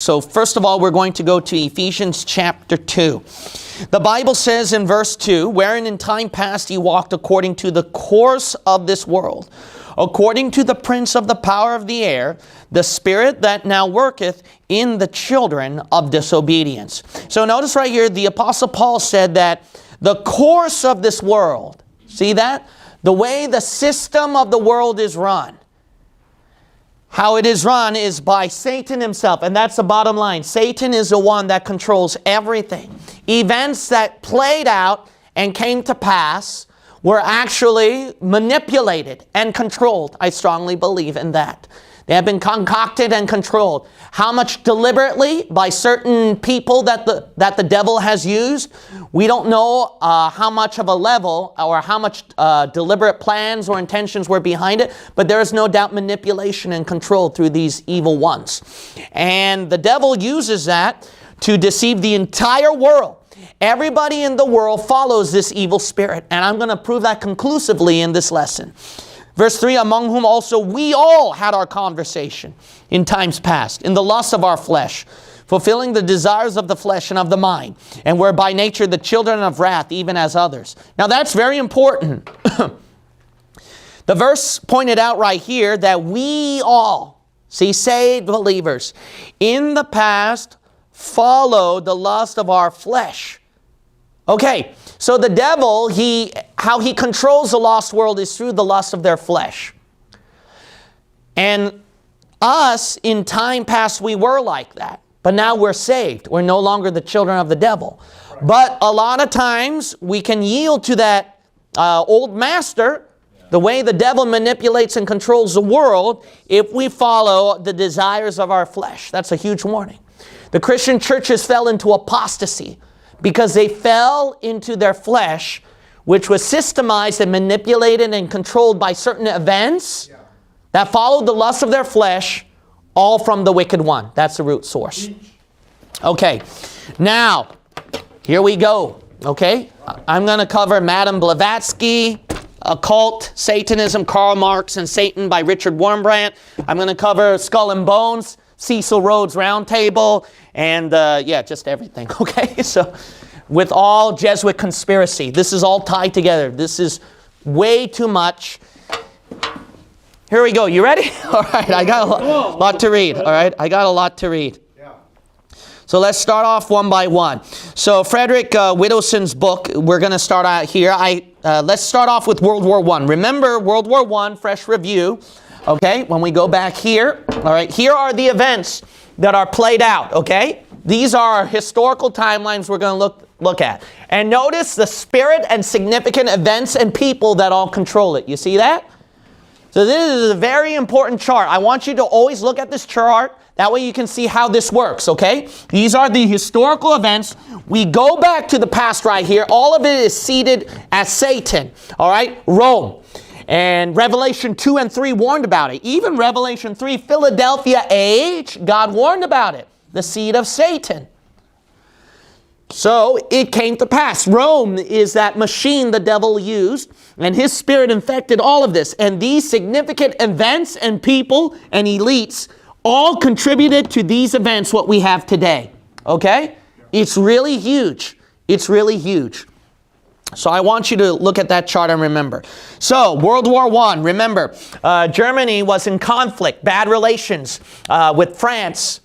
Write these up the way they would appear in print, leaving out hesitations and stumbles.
So first of all, we're going to go to Ephesians chapter 2. The Bible says in verse 2, wherein in time past ye walked according to the course of this world, according to the prince of the power of the air, the spirit that now worketh in the children of disobedience. So notice right here, the Apostle Paul said that the course of this world, see that? The way the system of the world is run. How it is run is by Satan himself, and that's the bottom line. Satan is the one that controls everything. Events that played out and came to pass were actually manipulated and controlled. I strongly believe in that. They have been concocted and controlled. How much deliberately by certain people that the devil has used, we don't know how much of a level or how much deliberate plans or intentions were behind it, but there is no doubt manipulation and control through these evil ones. And the devil uses that to deceive the entire world. Everybody in the world follows this evil spirit, and I'm going to prove that conclusively in this lesson. Verse 3, among whom also we all had our conversation in times past, in the lusts of our flesh, fulfilling the desires of the flesh and of the mind, and were by nature the children of wrath, even as others. Now that's very important. The verse pointed out right here that we all, see, saved believers, in the past followed the lust of our flesh. Okay, so the devil, how he controls the lost world is through the lust of their flesh. And us, in time past, we were like that. But now we're saved. We're no longer the children of the devil. But a lot of times, we can yield to that old master, the way the devil manipulates and controls the world, if we follow the desires of our flesh. That's a huge warning. The Christian churches fell into apostasy because they fell into their flesh, which was systemized and manipulated and controlled by certain events that followed the lust of their flesh, all from the wicked one. That's the root source. Okay, now, here we go. Okay, I'm going to cover Madame Blavatsky, Occult, Satanism, Karl Marx, and Satan by Richard Wurmbrand. I'm going to cover Skull and Bones, Cecil Rhodes Roundtable, and yeah, just everything, okay? So, with all Jesuit conspiracy, this is all tied together. This is way too much. Here we go. You ready? All right, I got a lot to read, all right? I got a lot to read. So let's start off one by one. So Frederick Widdowson's book, we're going to start out here. Let's start off with World War I. Remember, World War I, fresh review. Okay, when we go back here, all right, here are the events that are played out, okay? These are historical timelines we're going to look at. And notice the spirit and significant events and people that all control it. You see that? So this is a very important chart. I want you to always look at this chart. That way you can see how this works, okay? These are the historical events. We go back to the past right here. All of it is seated as Satan, all right? Rome. And Revelation 2 and 3 warned about it. Even Revelation 3, Philadelphia age, God warned about it. The seed of Satan. So it came to pass. Rome is that machine the devil used, and his spirit infected all of this. And these significant events and people and elites all contributed to these events, what we have today. Okay? It's really huge. It's really huge. So I want you to look at that chart and remember. So, World War I, remember, Germany was in conflict, bad relations with France.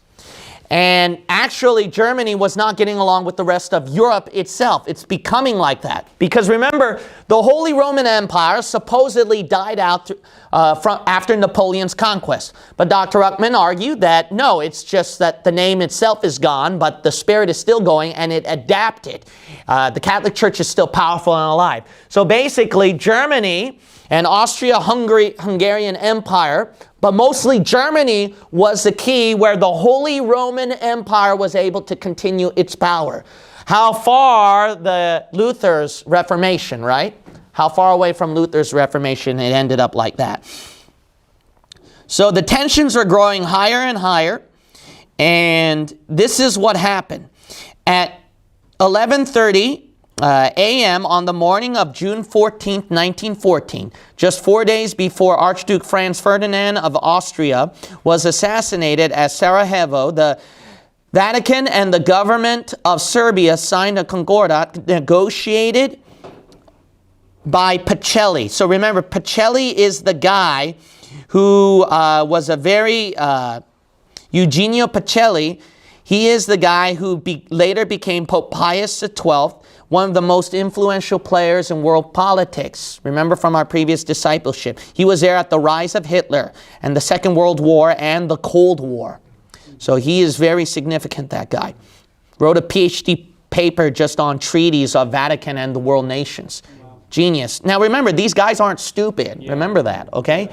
And actually, Germany was not getting along with the rest of Europe itself. It's becoming like that. Because remember, the Holy Roman Empire supposedly died out after Napoleon's conquest. But Dr. Ruckman argued that, no, it's just that the name itself is gone, but the spirit is still going, and it adapted. The Catholic Church is still powerful and alive. So basically, Germany and Austria-Hungarian Empire, but mostly Germany was the key where the Holy Roman Empire was able to continue its power. How far the Luther's Reformation, right? How far away from Luther's Reformation it ended up like that. So the tensions are growing higher and higher, and this is what happened. At 11:30 a.m. on the morning of June 14th, 1914, just 4 days before Archduke Franz Ferdinand of Austria was assassinated at Sarajevo, the Vatican and the government of Serbia signed a concordat negotiated by Pacelli. So remember, Pacelli is the guy who was a very, Eugenio Pacelli. He is the guy who later became Pope Pius XII, one of the most influential players in world politics. Remember from our previous discipleship. He was there at the rise of Hitler and the Second World War and the Cold War. So he is very significant, that guy. Wrote a PhD paper just on treaties of Vatican and the world nations. Genius. Now remember, these guys aren't stupid. Remember that, okay?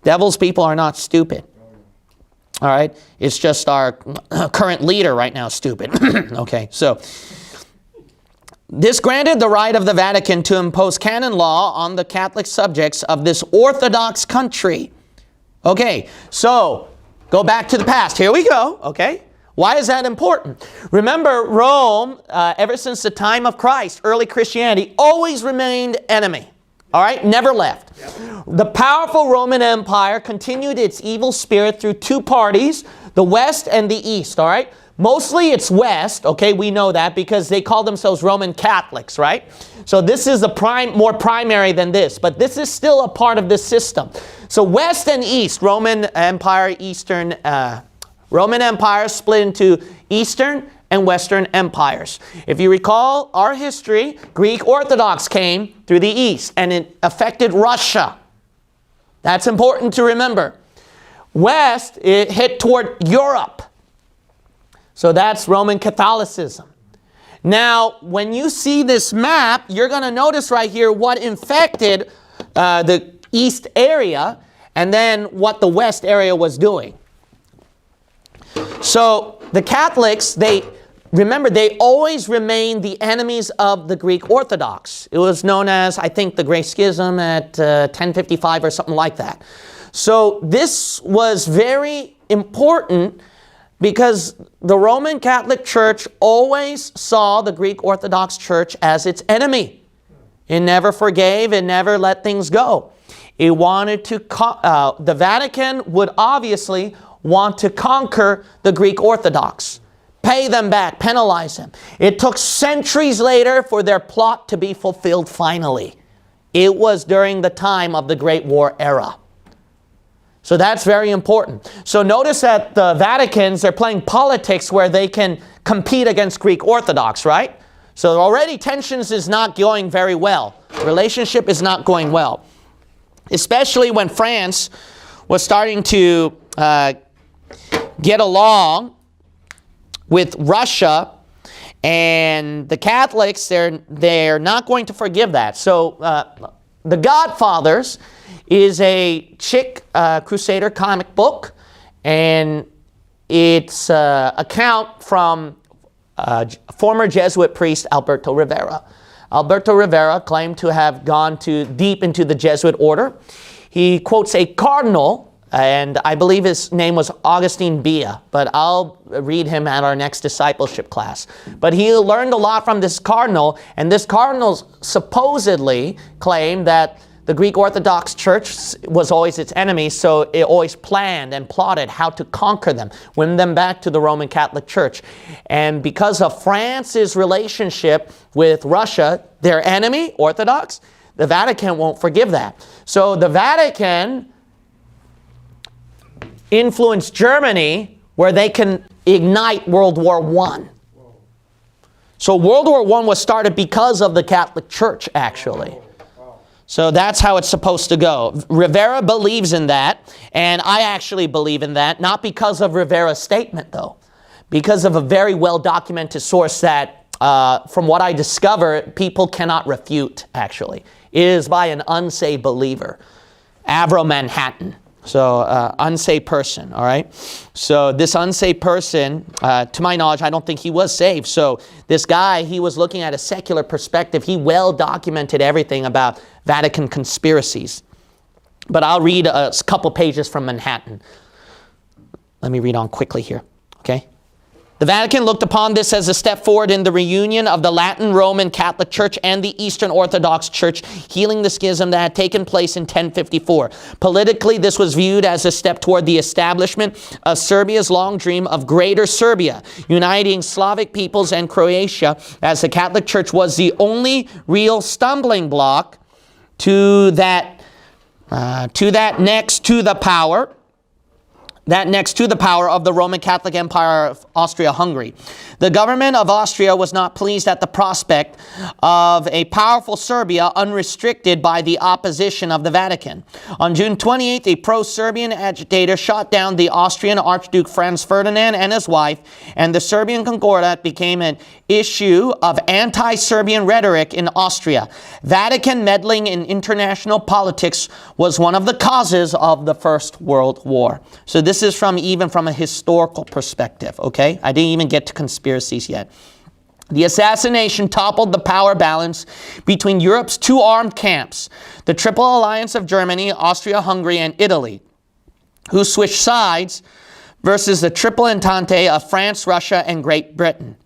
Devil's people are not stupid. All right? It's just our current leader right now stupid. Okay, so this granted the right of the Vatican to impose canon law on the Catholic subjects of this Orthodox country. Okay, so go back to the past. Here we go, okay? Why is that important? Remember, Rome, ever since the time of Christ, early Christianity, always remained enemy. All right? Never left. Yep. The powerful Roman Empire continued its evil spirit through two parties, the West and the East. All right? Mostly it's West, okay? We know that because they call themselves Roman Catholics, right? So this is more primary than this, but this is still a part of this system. So West and East, Roman Empire, Eastern, Roman Empire split into Eastern and Western empires. If you recall our history, Greek Orthodox came through the East and it affected Russia. That's important to remember. West, it hit toward Europe. So that's Roman Catholicism. Now, when you see this map, you're going to notice right here what infected the East area and then what the West area was doing. So the Catholics, remember, they always remained the enemies of the Greek Orthodox. It was known as, I think, the Great Schism at 1055 or something like that. So this was very important because the Roman Catholic Church always saw the Greek Orthodox Church as its enemy. It never forgave, it never let things go. It wanted to, the Vatican would obviously want to conquer the Greek Orthodox, pay them back, penalize them. It took centuries later for their plot to be fulfilled finally. It was during the time of the Great War era. So that's very important. So notice that the Vaticans, they're playing politics where they can compete against Greek Orthodox, right? So already tensions is not going very well. Relationship is not going well. Especially when France was starting to get along with Russia, and the Catholics, they're not going to forgive that. So The Godfathers is a Czech Crusader comic book, and it's an account from former Jesuit priest Alberto Rivera. Alberto Rivera claimed to have gone deep into the Jesuit order. He quotes a cardinal, and I believe his name was Augustine Bia, but I'll read him at our next discipleship class. But he learned a lot from this cardinal, and this cardinal supposedly claimed that the Greek Orthodox Church was always its enemy, so it always planned and plotted how to conquer them, win them back to the Roman Catholic Church. And because of France's relationship with Russia, their enemy, Orthodox, the Vatican won't forgive that. So the Vatican influenced Germany where they can ignite World War I. So World War I was started because of the Catholic Church, actually. So that's how it's supposed to go. Rivera believes in that, and I actually believe in that, not because of Rivera's statement, though, because of a very well-documented source that, from what I discover, people cannot refute, actually. It is by an unsaved believer, Avro Manhattan. So, unsaved person, all right? So, this unsaved person, to my knowledge, I don't think he was saved. So, this guy, he was looking at a secular perspective. He well documented everything about Vatican conspiracies. But I'll read a couple pages from Manhattan. Let me read on quickly here, okay? The Vatican looked upon this as a step forward in the reunion of the Latin Roman Catholic Church and the Eastern Orthodox Church, healing the schism that had taken place in 1054. Politically, this was viewed as a step toward the establishment of Serbia's long dream of Greater Serbia, uniting Slavic peoples and Croatia, as the Catholic Church was the only real stumbling block to that next to the power of the Roman Catholic Empire of Austria-Hungary. The government of Austria was not pleased at the prospect of a powerful Serbia unrestricted by the opposition of the Vatican. On June 28th, a pro-Serbian agitator shot down the Austrian Archduke Franz Ferdinand and his wife, and the Serbian Concordat became an issue of anti-Serbian rhetoric in Austria. Vatican meddling in international politics was one of the causes of the First World War. So this is even from a historical perspective, okay? I didn't even get to conspiracies yet. The assassination toppled the power balance between Europe's two armed camps, the Triple Alliance of Germany, Austria-Hungary, and Italy, who switched sides, versus the Triple Entente of France, Russia, and Great Britain.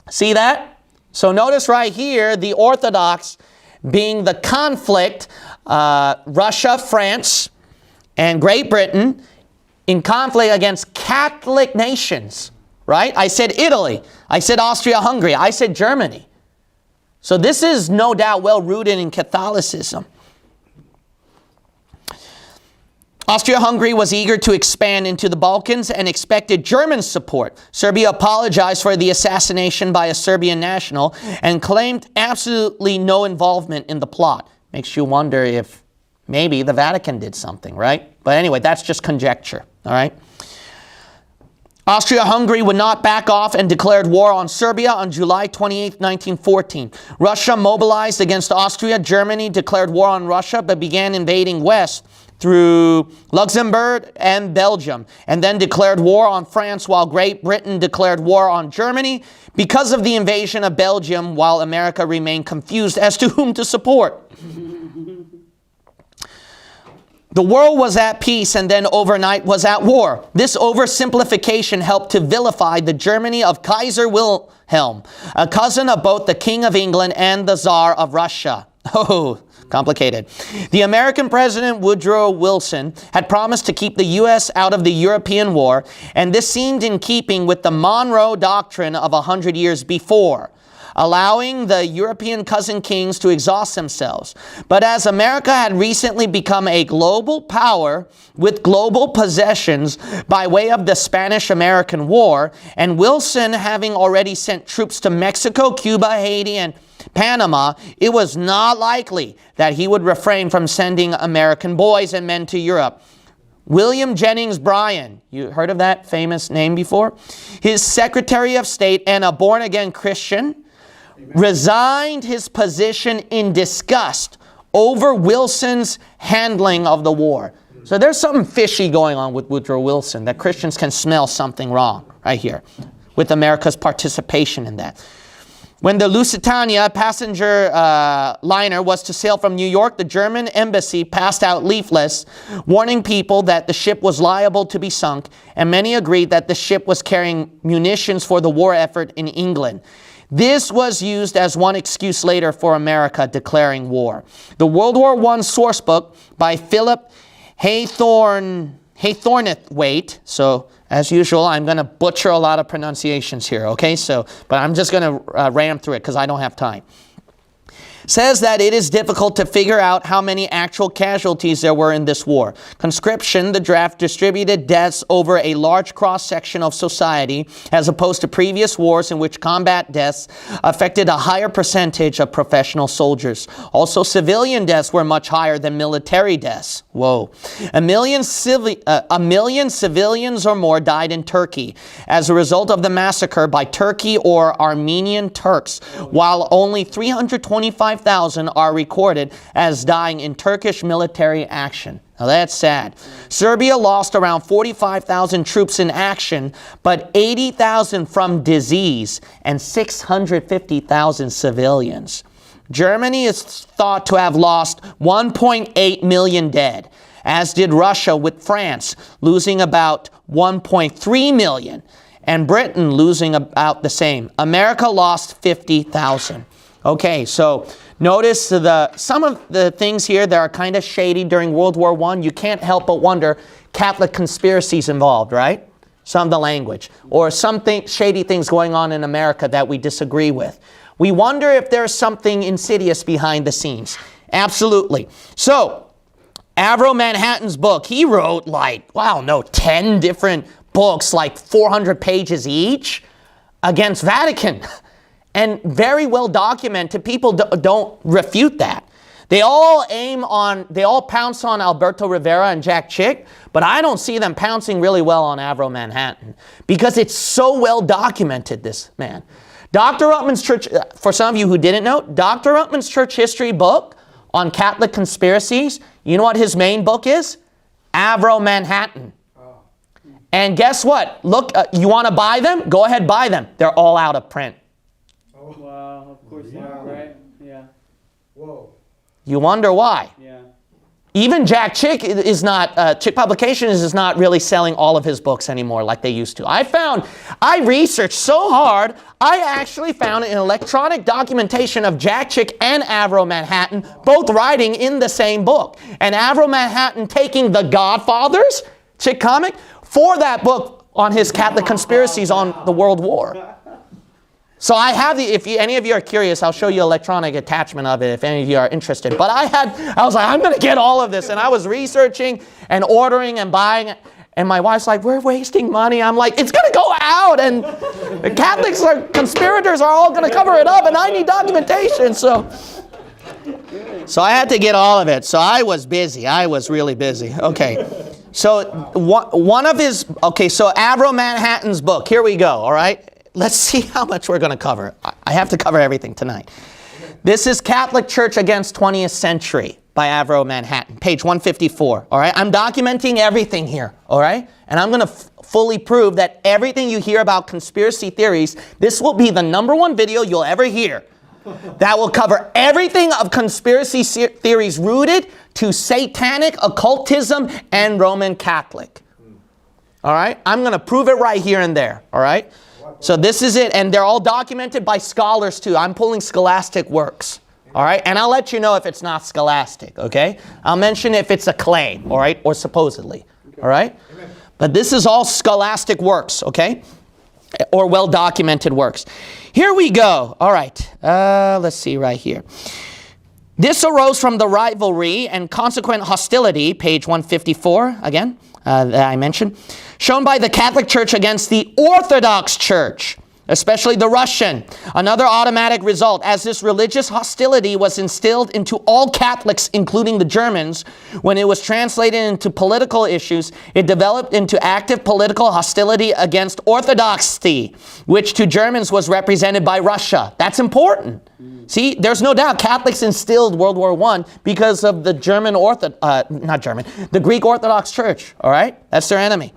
See that? So notice right here, the Orthodox being the conflict, Russia, France, and Great Britain, in conflict against Catholic nations, right? I said Italy. I said Austria-Hungary. I said Germany. So this is no doubt well rooted in Catholicism. Austria-Hungary was eager to expand into the Balkans and expected German support. Serbia apologized for the assassination by a Serbian national and claimed absolutely no involvement in the plot. Makes you wonder if maybe the Vatican did something, right? But anyway, that's just conjecture, all right? Austria-Hungary would not back off and declared war on Serbia on July 28, 1914. Russia mobilized against Austria. Germany declared war on Russia, but began invading west through Luxembourg and Belgium, and then declared war on France, while Great Britain declared war on Germany because of the invasion of Belgium, while America remained confused as to whom to support. The world was at peace and then overnight was at war. This oversimplification helped to vilify the Germany of Kaiser Wilhelm, a cousin of both the King of England and the Tsar of Russia. Oh, complicated. The American President Woodrow Wilson had promised to keep the U.S. out of the European war, and this seemed in keeping with the Monroe Doctrine of 100 years before, allowing the European cousin kings to exhaust themselves. But as America had recently become a global power with global possessions by way of the Spanish-American War, and Wilson having already sent troops to Mexico, Cuba, Haiti, and Panama, it was not likely that he would refrain from sending American boys and men to Europe. William Jennings Bryan, you heard of that famous name before? His Secretary of State and a born-again Christian, resigned his position in disgust over Wilson's handling of the war. So there's something fishy going on with Woodrow Wilson, that Christians can smell something wrong right here with America's participation in that. When the Lusitania passenger liner was to sail from New York, the German embassy passed out leaflets warning people that the ship was liable to be sunk, and many agreed that the ship was carrying munitions for the war effort in England. This was used as one excuse later for America declaring war. The World War I sourcebook by Philip Haythornthwaite. So, as usual, I'm going to butcher a lot of pronunciations here, okay? But I'm just going to ram through it because I don't have time. Says that it is difficult to figure out how many actual casualties there were in this war. Conscription, the draft, distributed deaths over a large cross-section of society, as opposed to previous wars in which combat deaths affected a higher percentage of professional soldiers. Also, civilian deaths were much higher than military deaths. Whoa. A million civilians or more died in Turkey as a result of the massacre by Turkey or Armenian Turks, while only 325,000 are recorded as dying in Turkish military action. Now that's sad. Serbia lost around 45,000 troops in action, but 80,000 from disease and 650,000 civilians. Germany is thought to have lost 1.8 million dead, as did Russia with France, losing about 1.3 million. and Britain losing about the same. America lost 50,000. Okay, so notice some of the things here that are kind of shady during World War I. You can't help but wonder, Catholic conspiracies involved, right? Some of the language. Or shady things going on in America that we disagree with. We wonder if there's something insidious behind the scenes. Absolutely. So, Avro Manhattan's book, he wrote 10 different books, 400 pages each, against Vatican. And very well documented. People don't refute that. They all pounce on Alberto Rivera and Jack Chick, but I don't see them pouncing really well on Avro Manhattan because it's so well documented, this man. Dr. Ruttman's church, for some of you who didn't know, Dr. Ruttman's church history book on Catholic conspiracies, you know what his main book is? Avro Manhattan. And guess what? Look, you want to buy them? Go ahead, buy them. They're all out of print. Wow, of course not, right? Yeah. Whoa. You wonder why. Yeah. Even Jack Chick Chick Publications is not really selling all of his books anymore like they used to. I researched so hard, I actually found an electronic documentation of Jack Chick and Avro Manhattan both writing in the same book. And Avro Manhattan taking The Godfathers, Chick comic, for that book on his Catholic conspiracies on the World War. So I have if any of you are curious, I'll show you electronic attachment of it if any of you are interested. But I was like, I'm going to get all of this. And I was researching and ordering and buying. And my wife's like, we're wasting money. I'm like, it's going to go out. And the Catholics conspirators are all going to cover it up. And I need documentation. So I had to get all of it. So I was busy. I was really busy. Okay. So one of his, so Avro Manhattan's book. Here we go. All right. Let's see how much we're going to cover. I have to cover everything tonight. This is Catholic Church Against 20th Century by Avro Manhattan, page 154. All right, I'm documenting everything here. All right, and I'm going to fully prove that everything you hear about conspiracy theories, this will be the #1 video you'll ever hear that will cover everything of conspiracy theories rooted to satanic occultism and Roman Catholic. All right, I'm going to prove it right here and there. All right. So this is it, and they're all documented by scholars too. I'm pulling scholastic works, all right? And I'll let you know if it's not scholastic, okay? I'll mention if it's a claim, all right, or supposedly, all right? But this is all scholastic works, okay? Or well-documented works. Here we go. All right, let's see right here. This arose from the rivalry and consequent hostility, page 154, again, that I mentioned, shown by the Catholic Church against the Orthodox Church, especially the Russian. Another automatic result, as this religious hostility was instilled into all Catholics, including the Germans, when it was translated into political issues, it developed into active political hostility against Orthodoxy, which to Germans was represented by Russia. That's important. See, there's no doubt Catholics instilled World War I because of the the Greek Orthodox Church, all right? That's their enemy.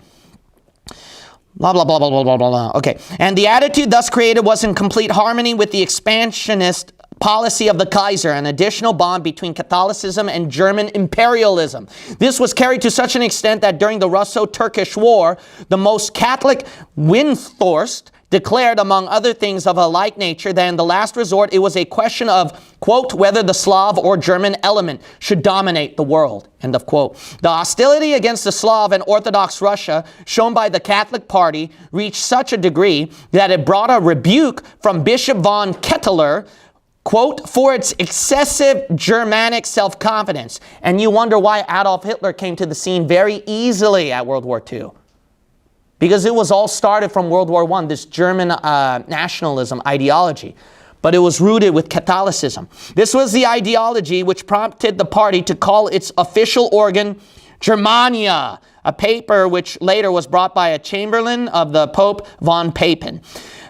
Blah, blah, blah, blah, blah, blah, blah. Okay. And the attitude thus created was in complete harmony with the expansionist policy of the Kaiser, an additional bond between Catholicism and German imperialism. This was carried to such an extent that during the Russo-Turkish War, the most Catholic Windthorst declared, among other things of a like nature, that in the last resort it was a question of, quote, whether the Slav or German element should dominate the world, end of quote. The hostility against the Slav and Orthodox Russia shown by the Catholic party reached such a degree that it brought a rebuke from Bishop von Ketteler, quote, for its excessive Germanic self-confidence. And you wonder why Adolf Hitler came to the scene very easily at World War II. Because it was all started from World War I, this German nationalism ideology. But it was rooted with Catholicism. This was the ideology which prompted the party to call its official organ Germania, a paper which later was brought by a chamberlain of the Pope von Papen.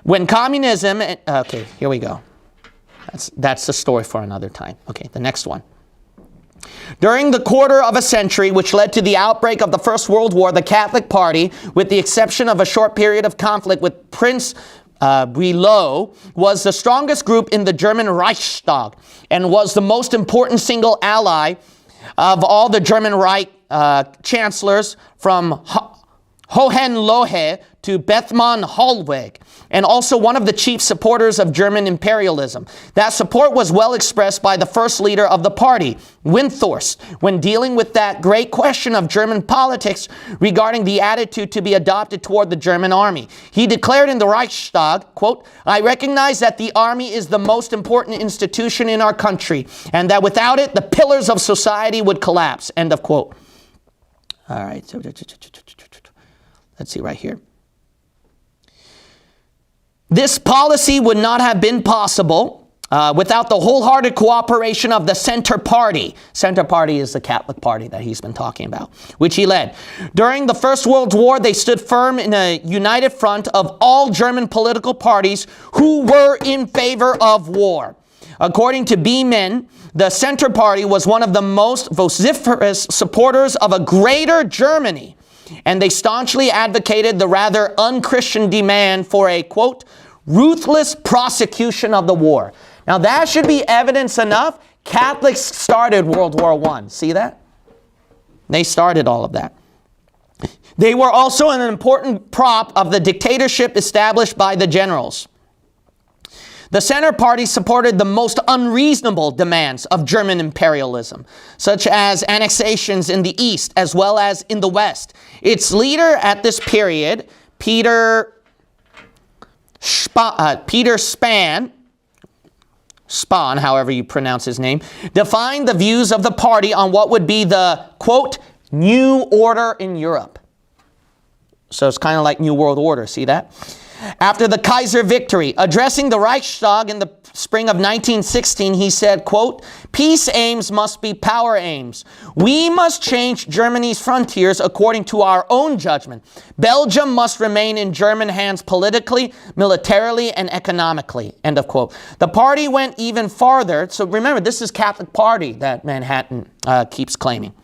When communism... Okay, here we go. That's the story for another time. Okay, the next one. During the quarter of a century which led to the outbreak of the First World War, the Catholic Party, with the exception of a short period of conflict with Prince Brilot, was the strongest group in the German Reichstag and was the most important single ally of all the German Reich chancellors from Hohenlohe to Bethmann Hollweg, and also one of the chief supporters of German imperialism. That support was well expressed by the first leader of the party, Windthorst, when dealing with that great question of German politics regarding the attitude to be adopted toward the German army. He declared in the Reichstag, quote, "I recognize that the army is the most important institution in our country, and that without it, the pillars of society would collapse," end of quote. All right, so let's see right here. This policy would not have been possible without the wholehearted cooperation of the Center Party. Center Party is the Catholic Party that he's been talking about, which he led. During the First World War, they stood firm in a united front of all German political parties who were in favor of war. According to B. Men, the Center Party was one of the most vociferous supporters of a greater Germany, and they staunchly advocated the rather unchristian demand for a, quote, ruthless prosecution of the war. Now that should be evidence enough. Catholics started World War I. See that? They started all of that. They were also an important prop of the dictatorship established by the generals. The Center Party supported the most unreasonable demands of German imperialism, such as annexations in the East as well as in the West. Its leader at this period, Peter Spahn, however you pronounce his name, defined the views of the party on what would be the, quote, new order in Europe. So it's kind of like New World Order, see that? After the Kaiser victory, addressing the Reichstag in the spring of 1916, he said, quote, "Peace aims must be power aims. We must change Germany's frontiers according to our own judgment. Belgium must remain in German hands politically, militarily, and economically," end of quote. The party went even farther. So remember, this is Catholic Party that Manhattan keeps claiming.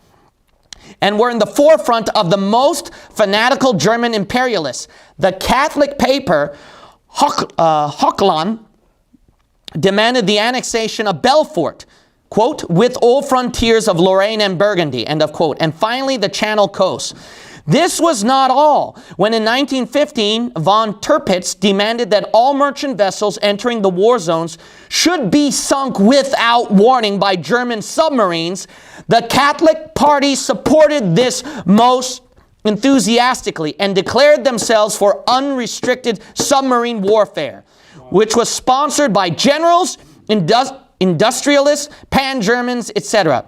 And were in the forefront of the most fanatical German imperialists. The Catholic paper, Hochland, demanded the annexation of Belfort, quote, "with all frontiers of Lorraine and Burgundy," end of quote. And finally, the Channel Coast. This was not all. When in 1915, von Tirpitz demanded that all merchant vessels entering the war zones should be sunk without warning by German submarines, the Catholic Party supported this most enthusiastically and declared themselves for unrestricted submarine warfare, which was sponsored by generals, industrialists, pan-Germans, etc.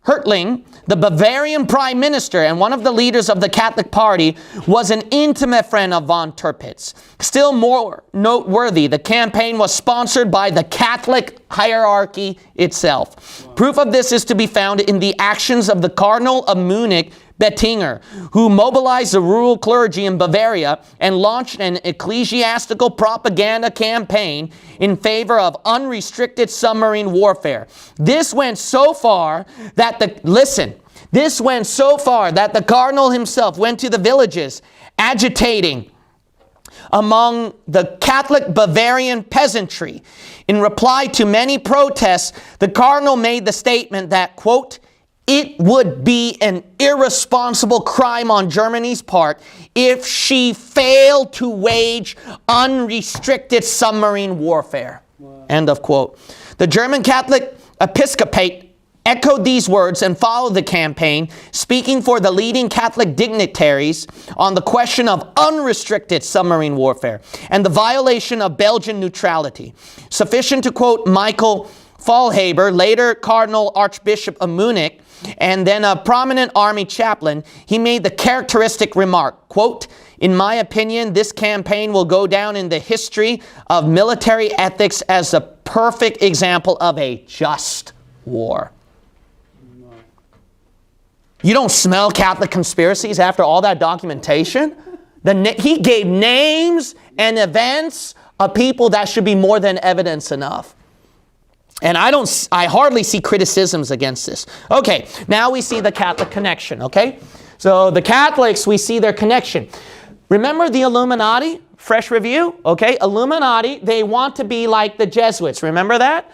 Hertling, the Bavarian prime minister and one of the leaders of the Catholic Party, was an intimate friend of von Tirpitz. Still more noteworthy, the campaign was sponsored by the Catholic hierarchy itself. Wow. Proof of this is to be found in the actions of the Cardinal of Munich, Bettinger, who mobilized the rural clergy in Bavaria and launched an ecclesiastical propaganda campaign in favor of unrestricted submarine warfare. This went so far that the cardinal himself went to the villages agitating among the Catholic Bavarian peasantry. In reply to many protests, the cardinal made the statement that, quote, "It would be an irresponsible crime on Germany's part if she failed to wage unrestricted submarine warfare." Wow. End of quote. The German Catholic episcopate echoed these words and followed the campaign, speaking for the leading Catholic dignitaries on the question of unrestricted submarine warfare and the violation of Belgian neutrality. Sufficient to quote Michael Faulhaber, later Cardinal Archbishop of Munich, and then a prominent army chaplain. He made the characteristic remark, quote, "In my opinion, this campaign will go down in the history of military ethics as a perfect example of a just war." You don't smell Catholic conspiracies after all that documentation? He gave names and events of people that should be more than evidence enough. And I hardly see criticisms against this. Okay, now we see the Catholic connection, okay? So the Catholics, we see their connection. Remember the Illuminati? Fresh review, okay? Illuminati, they want to be like the Jesuits. Remember that?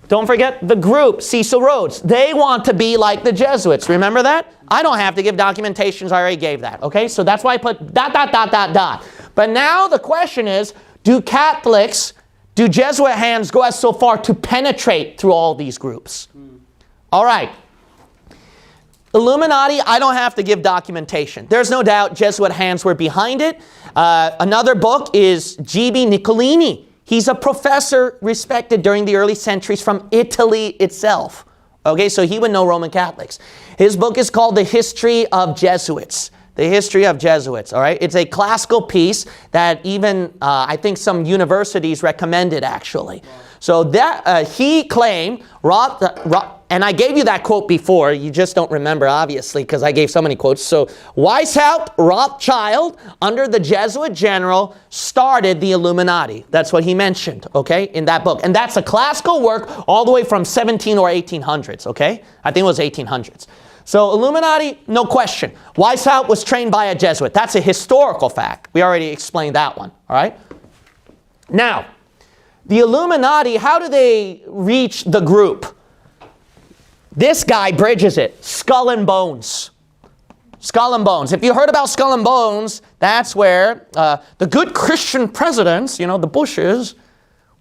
Don't forget the group, Cecil Rhodes. They want to be like the Jesuits. Remember that? I don't have to give documentations. I already gave that. Okay, so that's why I put ... But now the question is, do Catholics, do Jesuit hands go as so far to penetrate through all these groups? All right. Illuminati, I don't have to give documentation. There's no doubt Jesuit hands were behind it. Another book is G.B. Niccolini. He's a professor respected during the early centuries from Italy itself. Okay, so he would know Roman Catholics. His book is called The History of Jesuits. The History of Jesuits, all right? It's a classical piece that even, I think some universities recommended, actually. So that he claimed, and I gave you that quote before. You just don't remember, obviously, because I gave so many quotes. So Weishaupt Rothschild, under the Jesuit general, started the Illuminati. That's what he mentioned, okay, in that book. And that's a classical work all the way from 17 or 1800s, okay? I think it was 1800s. So Illuminati, no question. Weishaupt was trained by a Jesuit. That's a historical fact. We already explained that one, all right? Now, the Illuminati, how do they reach the group? This guy bridges it. Skull and Bones. Skull and Bones. If you heard about Skull and Bones, that's where the good Christian presidents, you know, the Bushes,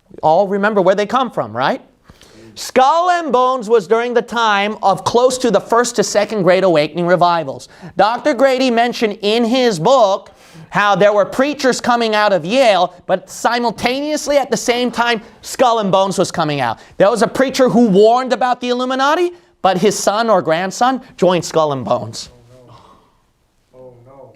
we all remember where they come from, right? Skull and Bones was during the time of close to the First to Second Great Awakening revivals. Dr. Grady mentioned in his book how there were preachers coming out of Yale, but simultaneously at the same time, Skull and Bones was coming out. There was a preacher who warned about the Illuminati, but his son or grandson joined Skull and Bones. Oh no.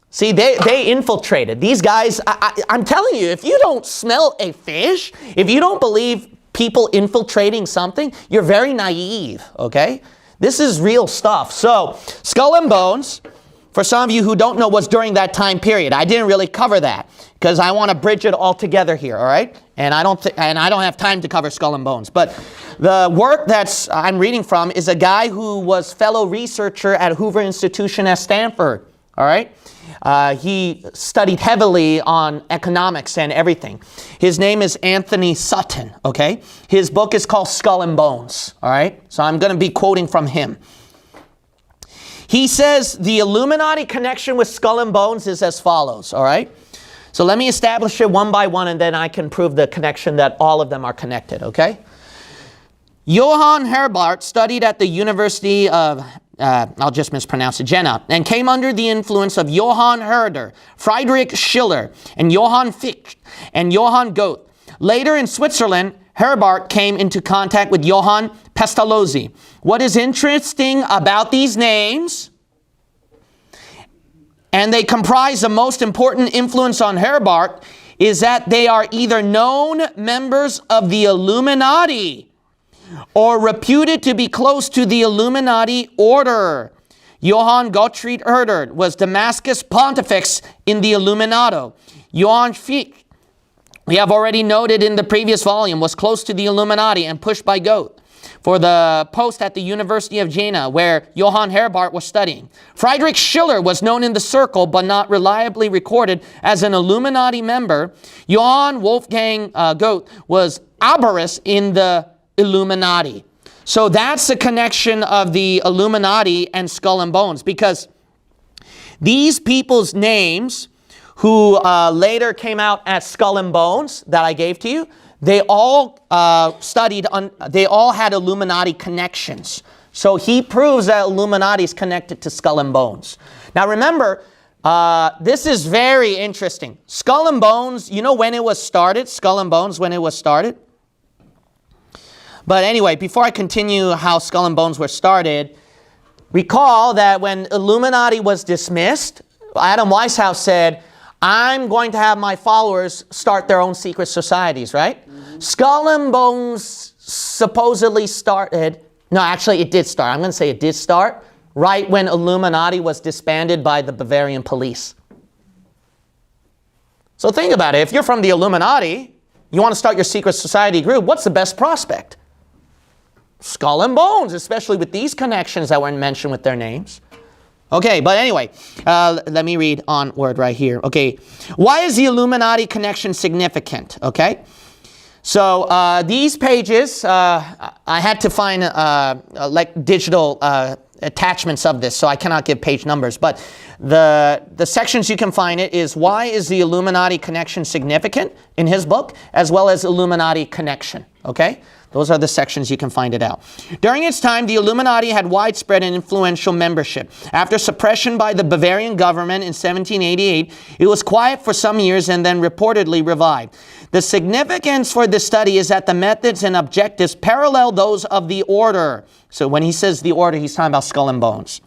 See, they infiltrated. These guys, I'm telling you, if you don't smell a fish, if you don't believe people infiltrating something, you're very naive, okay? This is real stuff. So, Skull and Bones, for some of you who don't know, was during that time period. I didn't really cover that because I want to bridge it all together here, all right? And I don't have time to cover Skull and Bones. But the work I'm reading from is a guy who was fellow researcher at Hoover Institution at Stanford, all right? He studied heavily on economics and everything. His name is Anthony Sutton, okay? His book is called Skull and Bones, all right? So I'm going to be quoting from him. He says the Illuminati connection with Skull and Bones is as follows, all right? So let me establish it one by one, and then I can prove the connection that all of them are connected, okay? Johann Herbart studied at the University of, I'll just mispronounce it, Jena, and came under the influence of Johann Herder, Friedrich Schiller, and Johann Fichte, and Johann Goethe. Later in Switzerland, Herbart came into contact with Johann Pestalozzi. What is interesting about these names, and they comprise the most important influence on Herbart, is that they are either known members of the Illuminati or reputed to be close to the Illuminati order. Johann Gottfried Herder was Damascus Pontifex in the Illuminato. Johann Fichte, we have already noted in the previous volume, was close to the Illuminati and pushed by Goethe for the post at the University of Jena, where Johann Herbart was studying. Friedrich Schiller was known in the circle, but not reliably recorded as an Illuminati member. Johann Wolfgang Goethe was Aberus in the Illuminati. So that's the connection of the Illuminati and Skull and Bones, because these people's names who later came out as Skull and Bones that I gave to you, they all they all had Illuminati connections. So he proves that Illuminati is connected to Skull and Bones. Now remember, this is very interesting. Skull and Bones, you know when it was started? Skull and Bones, when it was started? But anyway, before I continue how Skull and Bones were started, recall that when Illuminati was dismissed, Adam Weishaupt said, I'm going to have my followers start their own secret societies, right? Mm-hmm. Skull and Bones supposedly started, no, actually it did start. I'm going to say it did start right when Illuminati was disbanded by the Bavarian police. So think about it. If you're from the Illuminati, you want to start your secret society group, what's the best prospect? Skull and Bones, especially with these connections that were mentioned with their names. Okay, but anyway, let me read onward right here. Okay, why is the Illuminati connection significant? Okay, So these pages, I had to find like digital attachments of this, so I cannot give page numbers. But the sections you can find it is why is the Illuminati connection significant in his book, as well as Illuminati connection. Okay? Those are the sections you can find it out. During its time, the Illuminati had widespread and influential membership. After suppression by the Bavarian government in 1788, it was quiet for some years and then reportedly revived. The significance for this study is that the methods and objectives parallel those of the order. So when he says the order, he's talking about Skull and Bones.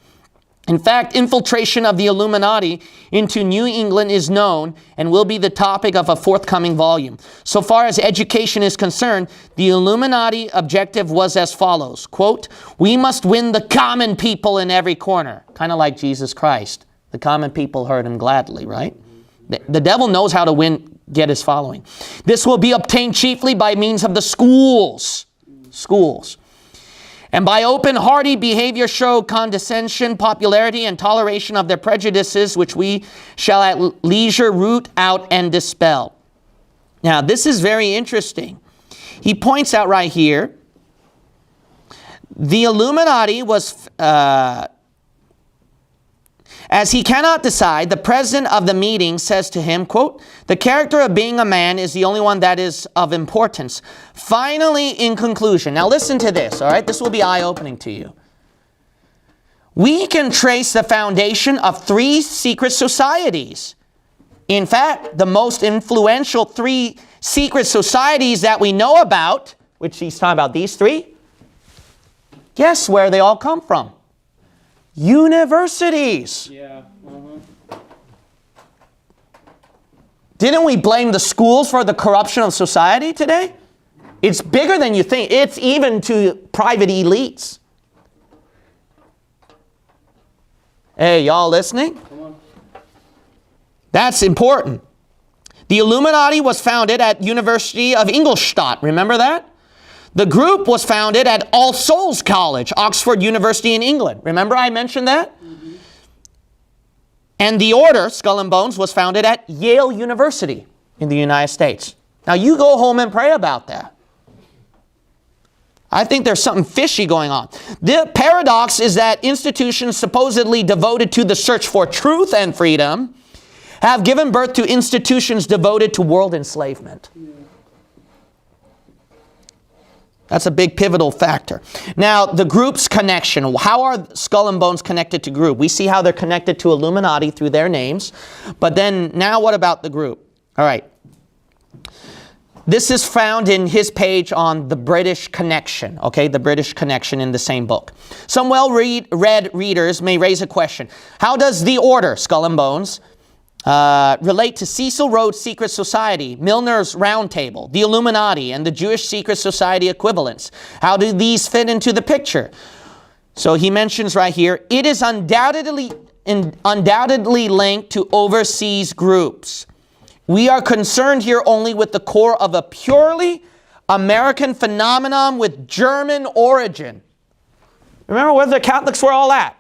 In fact, infiltration of the Illuminati into New England is known and will be the topic of a forthcoming volume. So far as education is concerned, the Illuminati objective was as follows, quote, "We must win the common people in every corner." Kind of like Jesus Christ. The common people heard him gladly, right? The devil knows how to get his following. "This will be obtained chiefly by means of the schools. And by open, hearty behavior show condescension, popularity, and toleration of their prejudices, which we shall at leisure root out and dispel." Now, this is very interesting. He points out right here, the Illuminati was, as he cannot decide, the president of the meeting says to him, quote, "The character of being a man is the only one that is of importance." Finally, in conclusion, now listen to this, all right? This will be eye-opening to you. "We can trace the foundation of 3 secret societies. In fact, the most influential 3 secret societies that we know about," which he's talking about these 3, guess where they all come from? Universities. Yeah. Didn't we blame the schools for the corruption of society today? It's bigger than you think. It's even to private elites. Hey, y'all listening? Come on. That's important. The Illuminati was founded at University of Ingolstadt. Remember that? The group was founded at All Souls College, Oxford University in England. Remember I mentioned that? Mm-hmm. And the order, Skull and Bones, was founded at Yale University in the United States. Now you go home and pray about that. I think there's something fishy going on. The paradox is that institutions supposedly devoted to the search for truth and freedom have given birth to institutions devoted to world enslavement. Yeah. That's a big pivotal factor. Now, the group's connection. How are Skull and Bones connected to group? We see how they're connected to Illuminati through their names. But then, now what about the group? All right. This is found in his page on the British connection. Okay, the British connection in the same book. Some well-read readers may raise a question. How does the order, Skull and Bones, relate to Cecil Rhodes' Secret Society, Milner's Round Table, the Illuminati, and the Jewish Secret Society equivalents? How do these fit into the picture? So he mentions right here, it is undoubtedly linked to overseas groups. We are concerned here only with the core of a purely American phenomenon with German origin. Remember where the Catholics were all at?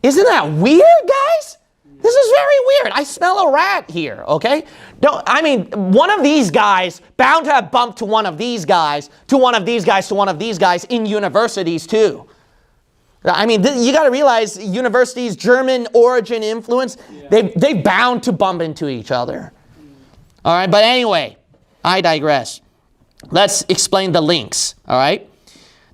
Isn't that weird, guys? This is very weird. I smell a rat here, okay? One of these guys, bound to have bumped to one of these guys, to one of these guys, to one of these guys in universities too. You got to realize universities, German origin influence, they bound to bump into each other. All right, but anyway, I digress. Let's explain the links, all right?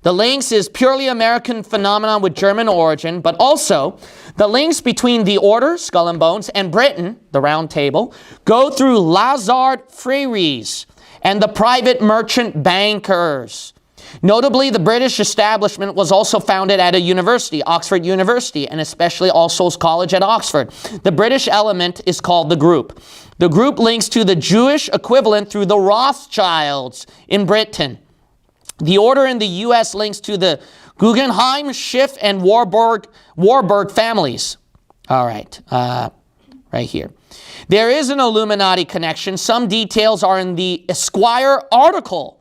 The links is purely American phenomenon with German origin, but also the links between the order, Skull and Bones, and Britain, the Round Table, go through Lazard Freres and the private merchant bankers. Notably, the British establishment was also founded at a university, Oxford University, and especially All Souls College at Oxford. The British element is called the group. The group links to the Jewish equivalent through the Rothschilds in Britain. The order in the U.S. links to the Guggenheim, Schiff, and Warburg families. All right, right here. There is an Illuminati connection. Some details are in the Esquire article.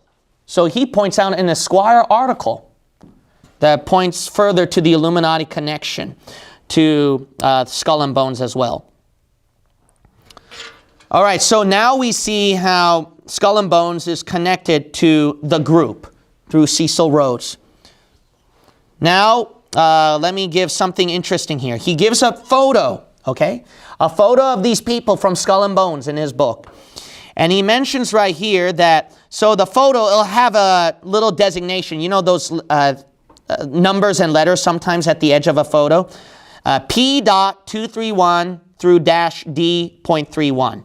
So he points out an Esquire article that points further to the Illuminati connection to Skull and Bones as well. All right, so now we see how Skull and Bones is connected to the group through Cecil Rhodes. Now, let me give something interesting here. He gives a photo, okay? A photo of these people from Skull and Bones in his book. And he mentions right here that, so the photo, it'll have a little designation. You know those numbers and letters sometimes at the edge of a photo? P.231 through -D.31.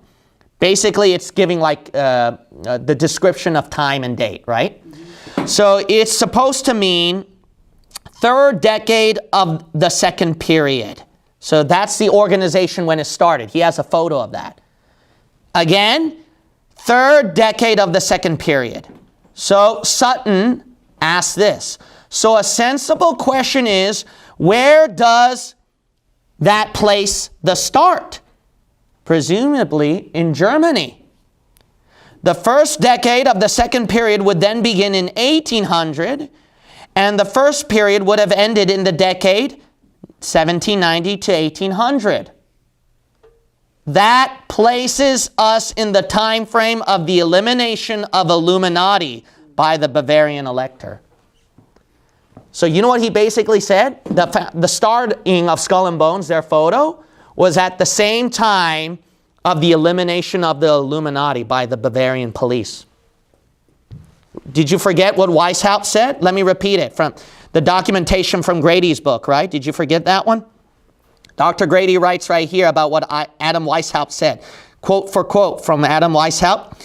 Basically, it's giving like the description of time and date, right? So it's supposed to mean third decade of the second period. So that's the organization when it started. He has a photo of that. Again, third decade of the second period. So Sutton asks this. So a sensible question is, where does that place the start? Presumably in Germany. The first decade of the second period would then begin in 1800, and the first period would have ended in the decade 1790 to 1800. That places us in the time frame of the elimination of Illuminati by the Bavarian elector. So you know what he basically said? The starting of Skull and Bones, their photo, was at the same time of the elimination of the Illuminati by the Bavarian police. Did you forget what Weishaupt said? Let me repeat it from the documentation from Grady's book, right? Did you forget that one? Dr. Grady writes right here about what Adam Weishaupt said. Quote for quote from Adam Weishaupt.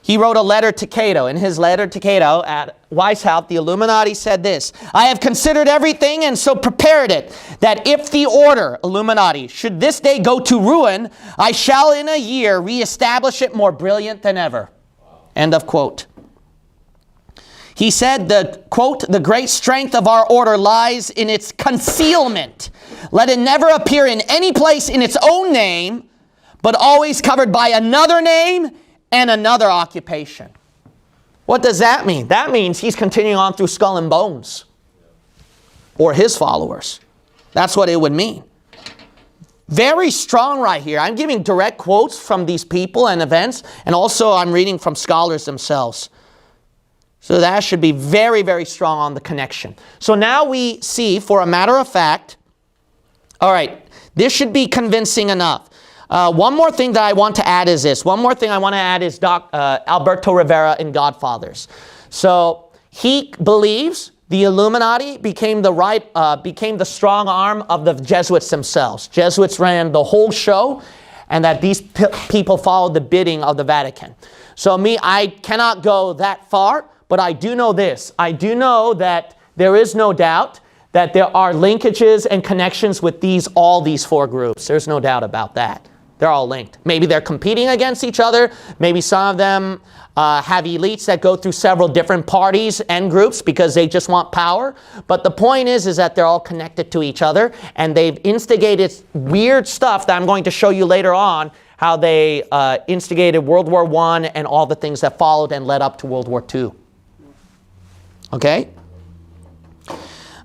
He wrote a letter to Cato. In his letter to Cato at Weishaupt, the Illuminati said this: I have considered everything and so prepared it, that if the order, Illuminati, should this day go to ruin, I shall in a year reestablish it more brilliant than ever. End of quote. He said, quote, the great strength of our order lies in its concealment. Let it never appear in any place in its own name, but always covered by another name and another occupation. What does that mean? That means he's continuing on through Skull and Bones, or his followers. That's what it would mean. Very strong right here. I'm giving direct quotes from these people and events, and also I'm reading from scholars themselves. So that should be very, very strong on the connection. So now we see, for a matter of fact, all right, this should be convincing enough. One more thing that I want to add is this. One more thing I want to add is Alberto Rivera in Godfathers. So he believes the Illuminati became the strong arm of the Jesuits themselves. Jesuits ran the whole show, and that these people followed the bidding of the Vatican. So I cannot go that far, but I do know this. I do know that there is no doubt that there are linkages and connections with all these four groups. There's no doubt about that. They're all linked. Maybe they're competing against each other. Maybe some of them have elites that go through several different parties and groups because they just want power. But the point is that they're all connected to each other, and they've instigated weird stuff that I'm going to show you later on, how they instigated World War I and all the things that followed and led up to World War II. Okay?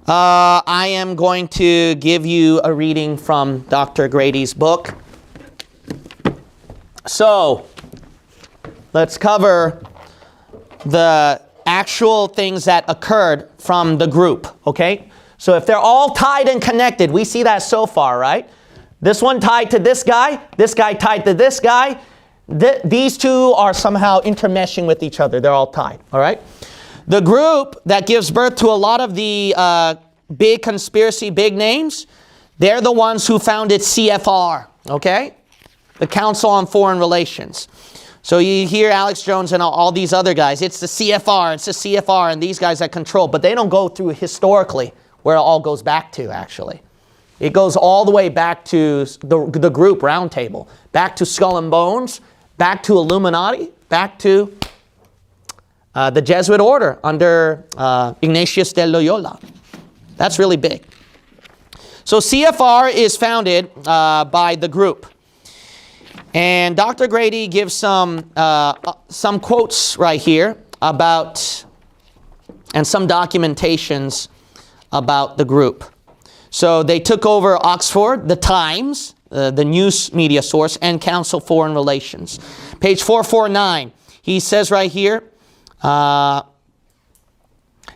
I am going to give you a reading from Dr. Grady's book. So, let's cover the actual things that occurred from the group, okay? So if they're all tied and connected, we see that so far, right? This one tied to this guy tied to this guy. These two are somehow intermeshing with each other. They're all tied, all right? The group that gives birth to a lot of the big conspiracy, big names, they're the ones who founded CFR, okay? The Council on Foreign Relations. So you hear Alex Jones and all these other guys. It's the CFR, and these guys that control. But they don't go through historically where it all goes back to, actually. It goes all the way back to the group roundtable, back to Skull and Bones, back to Illuminati, back to the Jesuit order under Ignatius de Loyola. That's really big. So CFR is founded by the group. And Dr. Grady gives some quotes right here about, and some documentations about the group. So they took over Oxford, the Times, the news media source, and Council Foreign Relations. Page 449, he says right here,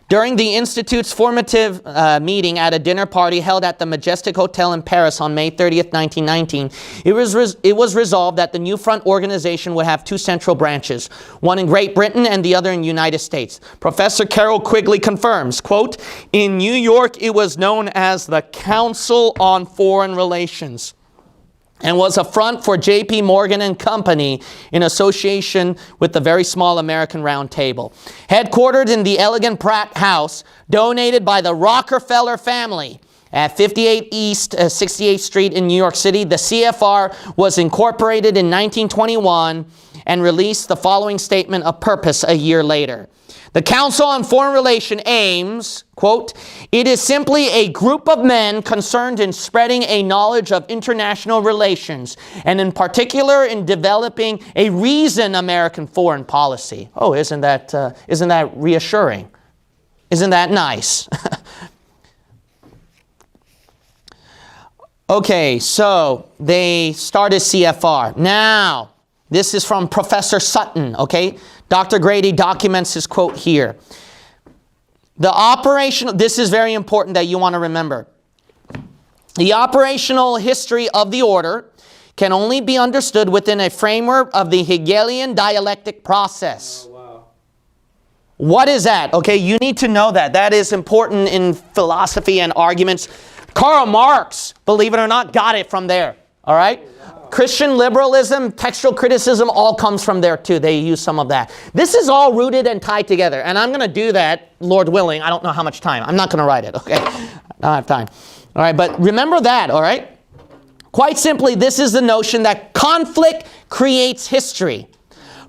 during the Institute's formative meeting at a dinner party held at the Majestic Hotel in Paris on May 30th, 1919, it was resolved that the new front organization would have two central branches, one in Great Britain and the other in the United States. Professor Carroll Quigley confirms, quote, in New York it was known as the Council on Foreign Relations, and was a front for J.P. Morgan and Company in association with the very small American Round Table. Headquartered in the elegant Pratt House, donated by the Rockefeller family at 58 East 68th Street in New York City, the CFR was incorporated in 1921 and released the following statement of purpose a year later. The Council on Foreign Relations aims, quote, it is simply a group of men concerned in spreading a knowledge of international relations, and in particular in developing a reasoned American foreign policy. Oh, isn't that reassuring? Isn't that nice? Okay, so they started CFR. Now, this is from Professor Sutton, okay? Dr. Grady documents his quote here. The operational, this is very important that you want to remember. The operational history of the order can only be understood within a framework of the Hegelian dialectic process. Oh, wow. What is that? Okay, you need to know that. That is important in philosophy and arguments. Karl Marx, believe it or not, got it from there. All right? Christian liberalism, textual criticism, all comes from there too. They use some of that. This is all rooted and tied together. And I'm going to do that, Lord willing. I don't know how much time. I'm not going to write it, okay? I don't have time. All right, but remember that, all right? Quite simply, this is the notion that conflict creates history.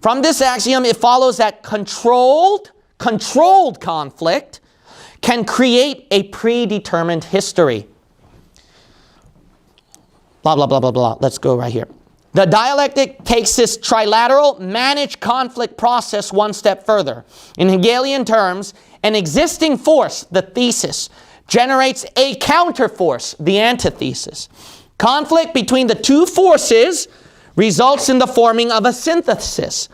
From this axiom, it follows that controlled conflict can create a predetermined history. Blah, blah, blah, blah, blah. Let's go right here. The dialectic takes this trilateral managed conflict process one step further. In Hegelian terms, an existing force, the thesis, generates a counterforce, the antithesis. Conflict between the two forces results in the forming of a synthesis.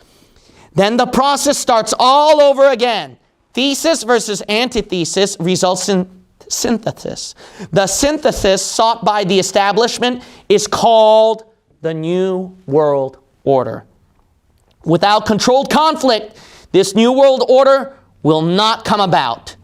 Then the process starts all over again. Thesis versus antithesis results in synthesis. The synthesis sought by the establishment is called the New World Order. Without controlled conflict, this New World Order will not come about.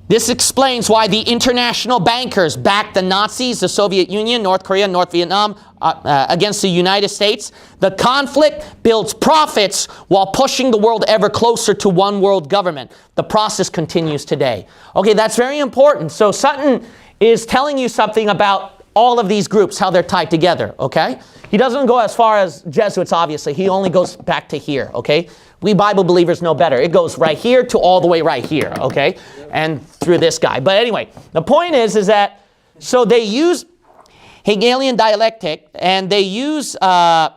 This explains why the international bankers backed the Nazis, the Soviet Union, North Korea, North Vietnam against the United States. The conflict builds profits while pushing the world ever closer to one world government. The process continues today. Okay, that's very important. So Sutton is telling you something about all of these groups, how they're tied together, okay? He doesn't go as far as Jesuits, obviously. He only goes back to here, okay? We Bible believers know better. It goes right here to all the way right here, okay? And through this guy. But anyway, the point is that, so they use Hegelian dialectic, and they use the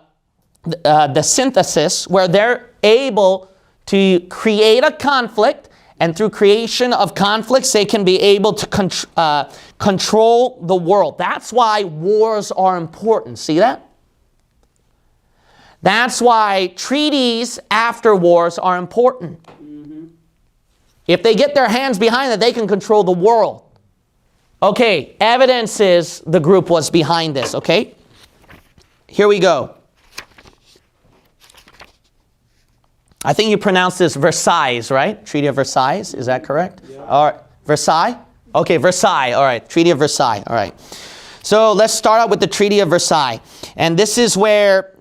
synthesis where they're able to create a conflict, and through creation of conflicts, they can be able to control the world. That's why wars are important. See that? That's why treaties after wars are important. Mm-hmm. If they get their hands behind it, they can control the world. Okay, evidence is the group was behind this, okay? Here we go. I think you pronounce this Versailles, right? Treaty of Versailles, is that correct? Yeah. All right, Versailles? Okay, Versailles, all right, Treaty of Versailles, all right. So let's start out with the Treaty of Versailles. And this is where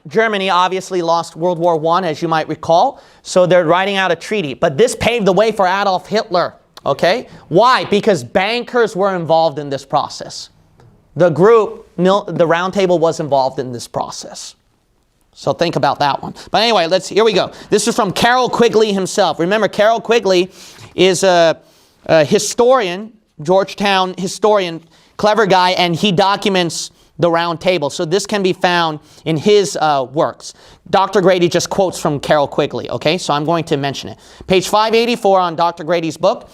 Germany obviously lost World War I, as you might recall. So they're writing out a treaty. But this paved the way for Adolf Hitler, okay? Why? Because bankers were involved in this process. The group, the Round Table, was involved in this process. So think about that one. But anyway, here we go. This is from Carroll Quigley himself. Remember, Carroll Quigley is a historian, Georgetown historian, clever guy, and he documents the Round Table. So this can be found in his works. Dr. Grady just quotes from Carroll Quigley, okay? So I'm going to mention it. Page 584 on Dr. Grady's book.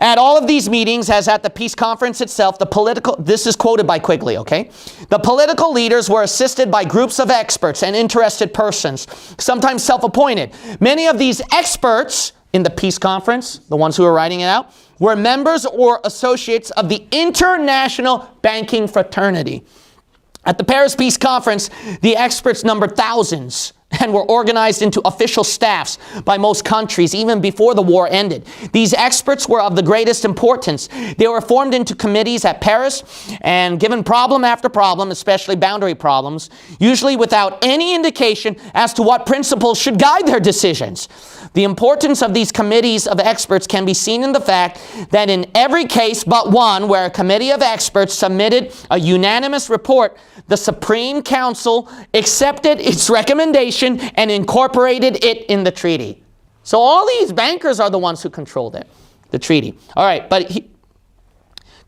At all of these meetings, as at the peace conference itself, this is quoted by Quigley, okay? The political leaders were assisted by groups of experts and interested persons, sometimes self-appointed. Many of these experts in the peace conference, the ones who were writing it out, were members or associates of the international banking fraternity. At the Paris Peace Conference, the experts numbered thousands and were organized into official staffs by most countries even before the war ended. These experts were of the greatest importance. They were formed into committees at Paris and given problem after problem, especially boundary problems, usually without any indication as to what principles should guide their decisions. The importance of these committees of experts can be seen in the fact that in every case but one where a committee of experts submitted a unanimous report, the Supreme Council accepted its recommendation and incorporated it in the treaty. So all these bankers are the ones who controlled it, the treaty. All right, but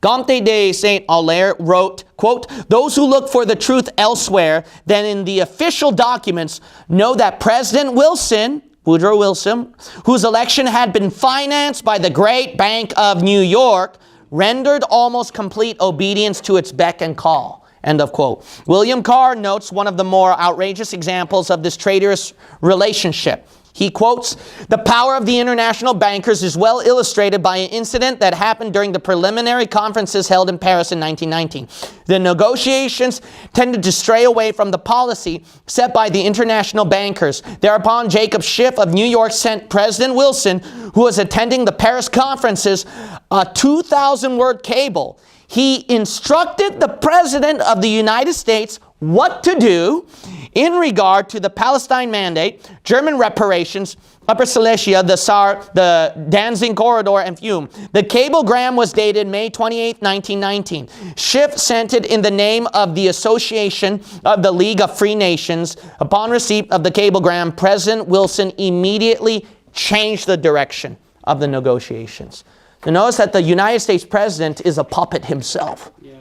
Comte de Saint-Hilaire wrote, quote, "Those who look for the truth elsewhere than in the official documents know that President Wilson, Woodrow Wilson, whose election had been financed by the great Bank of New York, rendered almost complete obedience to its beck and call." End of quote. William Carr notes one of the more outrageous examples of this traitorous relationship. He quotes, "The power of the international bankers is well illustrated by an incident that happened during the preliminary conferences held in Paris in 1919. The negotiations tended to stray away from the policy set by the international bankers. Thereupon, Jacob Schiff of New York sent President Wilson, who was attending the Paris conferences, a 2,000-word cable. He instructed the President of the United States what to do in regard to the Palestine Mandate, German reparations, Upper Silesia, the Saar, the Danzig Corridor, and Fiume. The cablegram was dated May 28, 1919. Schiff sent it in the name of the Association of the League of Free Nations. Upon receipt of the cablegram, President Wilson immediately changed the direction of the negotiations. So notice that the United States President is a puppet himself. Yeah.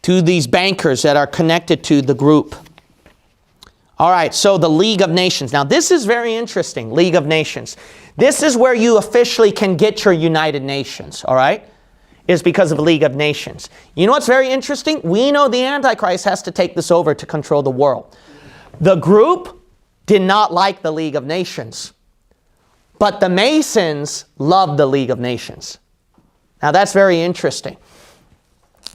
To these bankers that are connected to the group. All right, so the League of Nations. Now this is very interesting, League of Nations. This is where you officially can get your United Nations, all right? Is because of the League of Nations. You know what's very interesting? We know the Antichrist has to take this over to control the world. The group did not like the League of Nations, but the Masons loved the League of Nations. Now that's very interesting.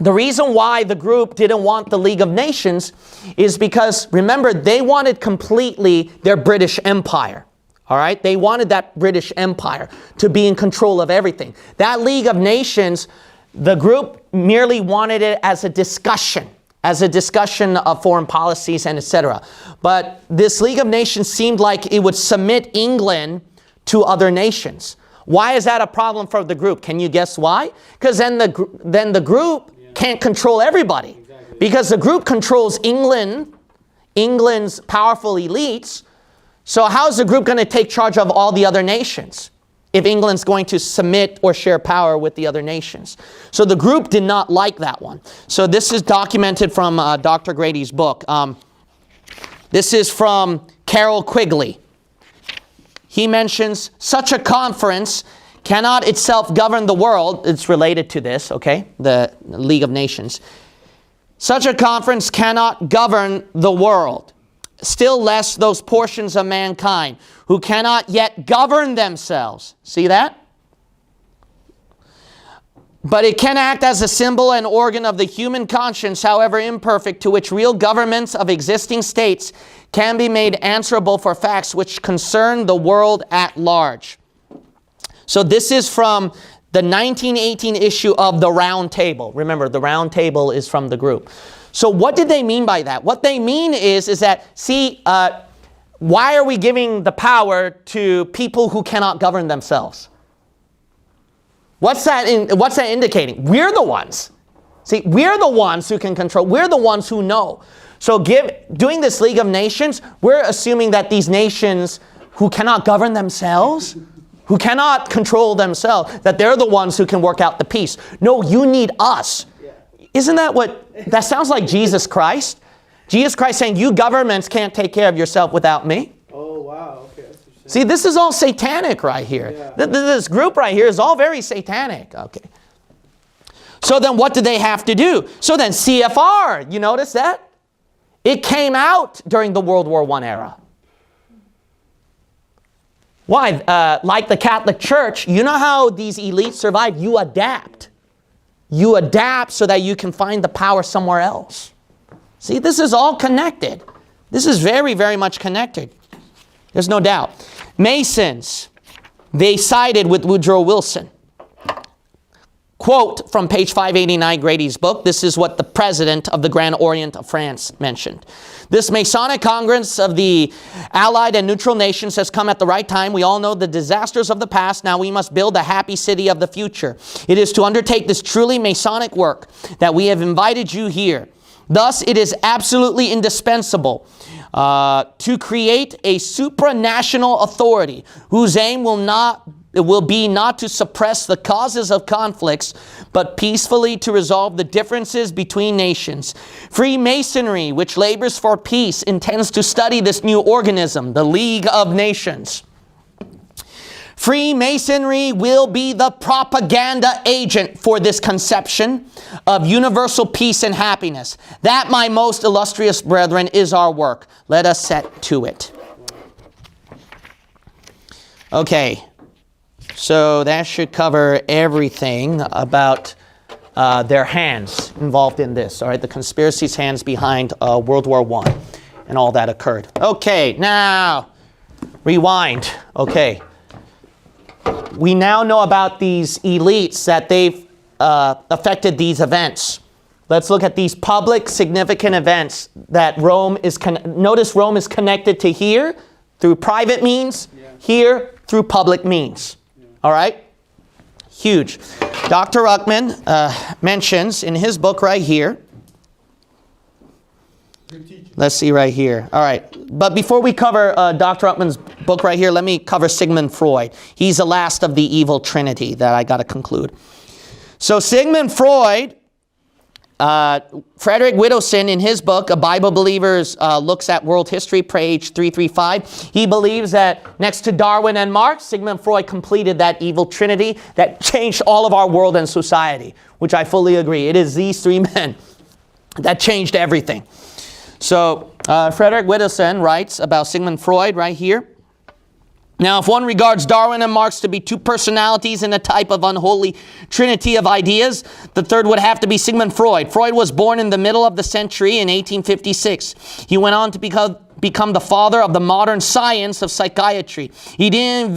The reason why the group didn't want the League of Nations is because, remember, they wanted completely their British Empire. All right? They wanted that British Empire to be in control of everything. That League of Nations, the group merely wanted it as a discussion of foreign policies and etc. But this League of Nations seemed like it would submit England to other nations. Why is that a problem for the group? Can you guess why? Because then the group can't control everybody. Exactly. Because the group controls England's powerful elites. So how is the group going to take charge of all the other nations if England's going to submit or share power with the other nations? So the group did not like that one. So this is documented from Dr. Grady's book. This is from Carol Quigley. He mentions such a conference cannot itself govern the world. It's related to this, okay? The League of Nations. Such a conference cannot govern the world, still less those portions of mankind who cannot yet govern themselves. See that? But it can act as a symbol and organ of the human conscience, however imperfect, to which real governments of existing states can be made answerable for facts which concern the world at large. So this is from the 1918 issue of the Round Table. Remember, the Round Table is from the group. So what did they mean by that? What they mean is that, see, why are we giving the power to people who cannot govern themselves? What's that indicating? We're the ones. See, we're the ones who can control. We're the ones who know. So doing this League of Nations, we're assuming that these nations who cannot govern themselves, who cannot control themselves, that they're the ones who can work out the peace. No, you need us. Yeah. Isn't that sounds like Jesus Christ? Jesus Christ saying, you governments can't take care of yourself without me. Oh, wow. Okay, that's what See, this is all satanic right here. Yeah. This group right here is all very satanic. Okay. So then what do they have to do? So then CFR, you notice that? It came out during the World War I era. Why? Like the Catholic Church, you know how these elites survive? You adapt. You adapt so that you can find the power somewhere else. See, this is all connected. This is very, very much connected. There's no doubt. Masons, they sided with Woodrow Wilson. Quote from page 589, Grady's book. This is what the president of the Grand Orient of France mentioned. This Masonic Congress of the Allied and neutral nations has come at the right time. We all know the disasters of the past. Now we must build a happy city of the future. It is to undertake this truly Masonic work that we have invited you here. Thus, it is absolutely indispensable to create a supranational authority whose aim will be not to suppress the causes of conflicts, but peacefully to resolve the differences between nations. Freemasonry, which labors for peace, intends to study this new organism, the League of Nations. Freemasonry will be the propaganda agent for this conception of universal peace and happiness. That, my most illustrious brethren, is our work. Let us set to it. Okay. So that should cover everything about their hands involved in this. All right, the conspiracy's hands behind World War I and all that occurred. Okay, now rewind. Okay, we now know about these elites that they've affected these events. Let's look at these public significant events that Rome is. Notice Rome is connected to here through private means, here through public means. All right? Huge. Dr. Ruckman mentions in his book right here. Let's see right here. All right. But before we cover Dr. Ruckman's book right here, let me cover Sigmund Freud. He's the last of the evil trinity that I got to conclude. So Sigmund Freud, Frederick Widdowson in his book, A Bible Believer's Looks at World History, page 335, he believes that next to Darwin and Marx, Sigmund Freud completed that evil trinity that changed all of our world and society, which I fully agree. It is these three men that changed everything. So Frederick Widdowson writes about Sigmund Freud right here. Now, if one regards Darwin and Marx to be two personalities in a type of unholy trinity of ideas, the third would have to be Sigmund Freud. Freud was born in the middle of the century in 1856. He went on to become the father of the modern science of psychiatry. He didn't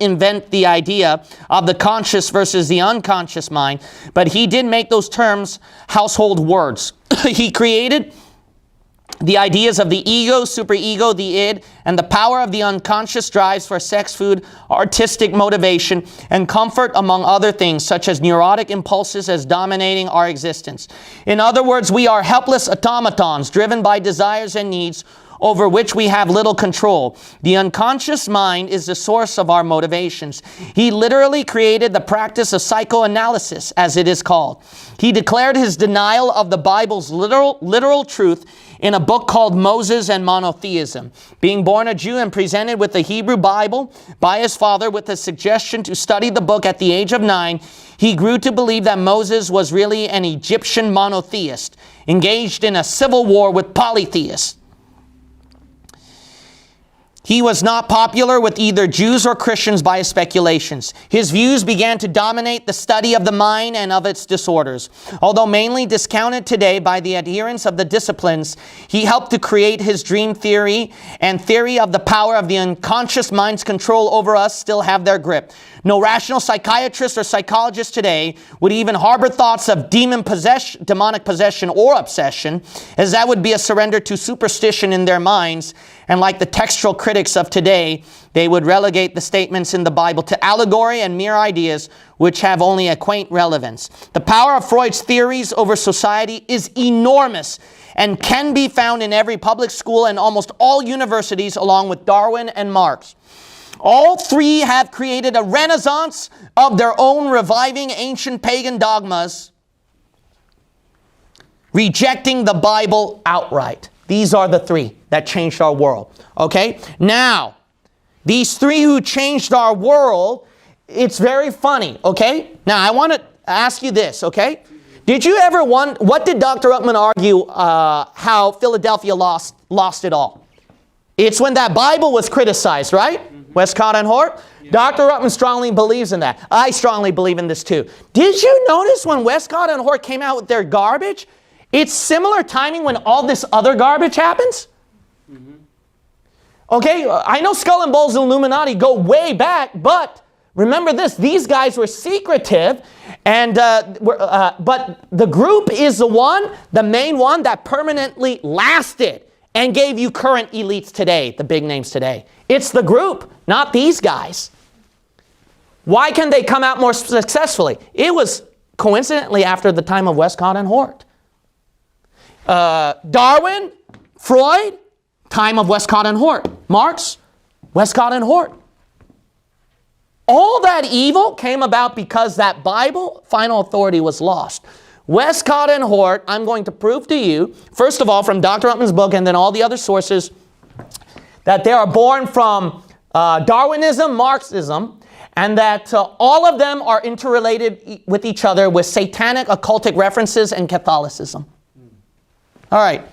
invent the idea of the conscious versus the unconscious mind, but he did make those terms household words. He created the ideas of the ego, superego, the id, and the power of the unconscious drives for sex, food, artistic motivation, and comfort, among other things, such as neurotic impulses as dominating our existence. In other words, we are helpless automatons driven by desires and needs over which we have little control. The unconscious mind is the source of our motivations. He literally created the practice of psychoanalysis, as it is called. He declared his denial of the Bible's literal truth in a book called Moses and Monotheism. Being born a Jew and presented with the Hebrew Bible by his father with a suggestion to study the book at the age of 9, he grew to believe that Moses was really an Egyptian monotheist, engaged in a civil war with polytheists. He was not popular with either Jews or Christians by his speculations. His views began to dominate the study of the mind and of its disorders. Although mainly discounted today by the adherents of the disciplines, he helped to create his dream theory and theory of the power of the unconscious mind's control over us still have their grip. No rational psychiatrist or psychologist today would even harbor thoughts of demonic possession or obsession, as that would be a surrender to superstition in their minds. And like the textual critics of today, they would relegate the statements in the Bible to allegory and mere ideas which have only a quaint relevance. The power of Freud's theories over society is enormous and can be found in every public school and almost all universities, along with Darwin and Marx. All three have created a renaissance of their own, reviving ancient pagan dogmas, rejecting the Bible outright. These are the three that changed our world. Okay? Now, These three who changed our world, it's very funny, okay? Now, I want to ask you this, okay? Did you ever wonder, what did Dr. Ruckman argue how Philadelphia lost it all? It's when that Bible was criticized, right? Westcott and Hort? Yeah. Dr. Ruckman strongly believes in that. I strongly believe in this too. Did you notice when Westcott and Hort came out with their garbage? It's similar timing when all this other garbage happens. Okay, I know Skull and Bones and Illuminati go way back, but remember this, these guys were secretive, and but the group is the main one that permanently lasted and gave you current elites today, the big names today. It's the group, not these guys. Why can they come out more successfully? It was coincidentally after the time of Westcott and Hort. Darwin, Freud, time of Westcott and Hort. Marx, Westcott and Hort. All that evil came about because that Bible, final authority, was lost. Westcott and Hort, I'm going to prove to you, first of all, from Dr. Ruckman's book and then all the other sources, that they are born from Darwinism, Marxism, and that all of them are interrelated with each other with satanic, occultic references and Catholicism. All right.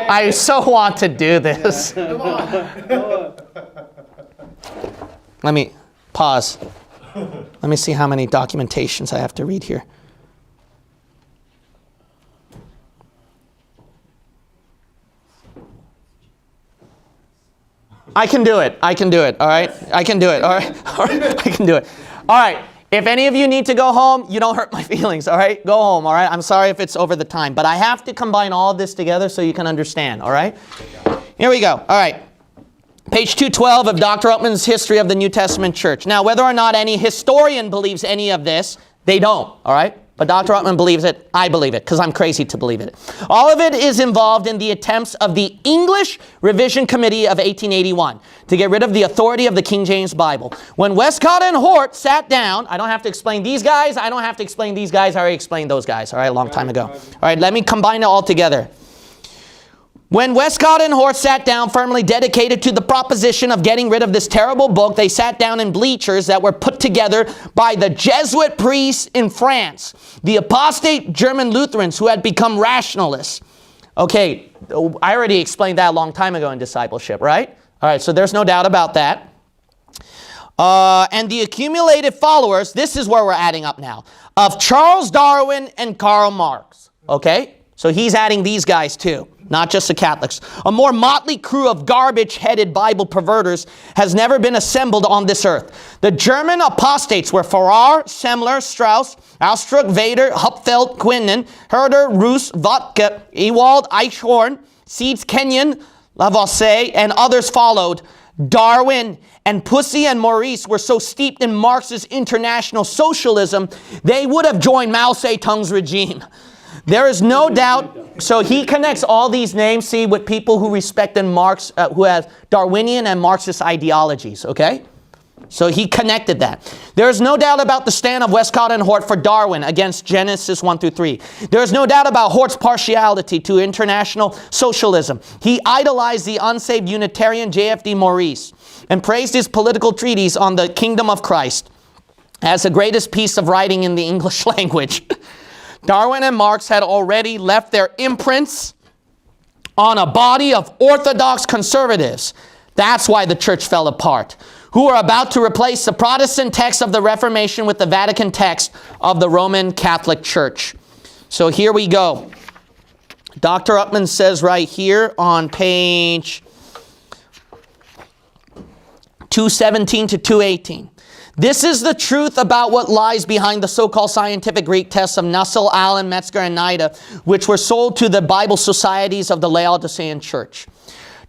I so want to do this. Come on. Let me pause. Let me see how many documentations I have to read here. I can do it. I can do it. All right. I can do it. All right. All right. I can do it. All right. If any of you need to go home, you don't hurt my feelings. All right. Go home. All right. I'm sorry if it's over the time, but I have to combine all of this together so you can understand. All right. Here we go. All right. Page 212 of Dr. Ruckman's History of the New Testament Church. Now, whether or not any historian believes any of this, they don't. All right. But Dr. Ruckman believes it. I believe it because I'm crazy to believe it. All of it is involved in the attempts of the English Revision Committee of 1881 to get rid of the authority of the King James Bible. When Westcott and Hort sat down, I don't have to explain these guys. I don't have to explain these guys. I already explained those guys, all right, a long time ago. All right, let me combine it all together. When Westcott and Hort sat down firmly dedicated to the proposition of getting rid of this terrible book, they sat down in bleachers that were put together by the Jesuit priests in France, the apostate German Lutherans who had become rationalists. Okay, I already explained that a long time ago in Discipleship, right? All right, so there's no doubt about that. And the accumulated followers, this is where we're adding up now, of Charles Darwin and Karl Marx, okay? So he's adding these guys too, not just the Catholics. A more motley crew of garbage-headed Bible perverters has never been assembled on this earth. The German apostates were Farrar, Semler, Strauss, Austruck, Vader, Hupfeld, Quinlan, Herder, Roos, Vodka, Ewald, Eichhorn, Seeds, Kenyon, Lavoisier, and others followed. Darwin and Pussy and Maurice were so steeped in Marxist international socialism, they would have joined Mao Zedong's regime. There is no doubt. So he connects all these names, see, with people who respect and Marx, who have Darwinian and Marxist ideologies, okay? So he connected that. There is no doubt about the stand of Westcott and Hort for Darwin against Genesis 1 through 3. There is no doubt about Hort's partiality to international socialism. He idolized the unsaved Unitarian J.F.D. Maurice and praised his political treatise on the kingdom of Christ as the greatest piece of writing in the English language. Darwin and Marx had already left their imprints on a body of orthodox conservatives. That's why the church fell apart, who were about to replace the Protestant text of the Reformation with the Vatican text of the Roman Catholic Church. So here we go. Dr. Ruckman says right here on page 217 to 218. This is the truth about what lies behind the so-called scientific Greek tests of Nussel, Allen, Metzger, and Nida, which were sold to the Bible societies of the Laodicean church.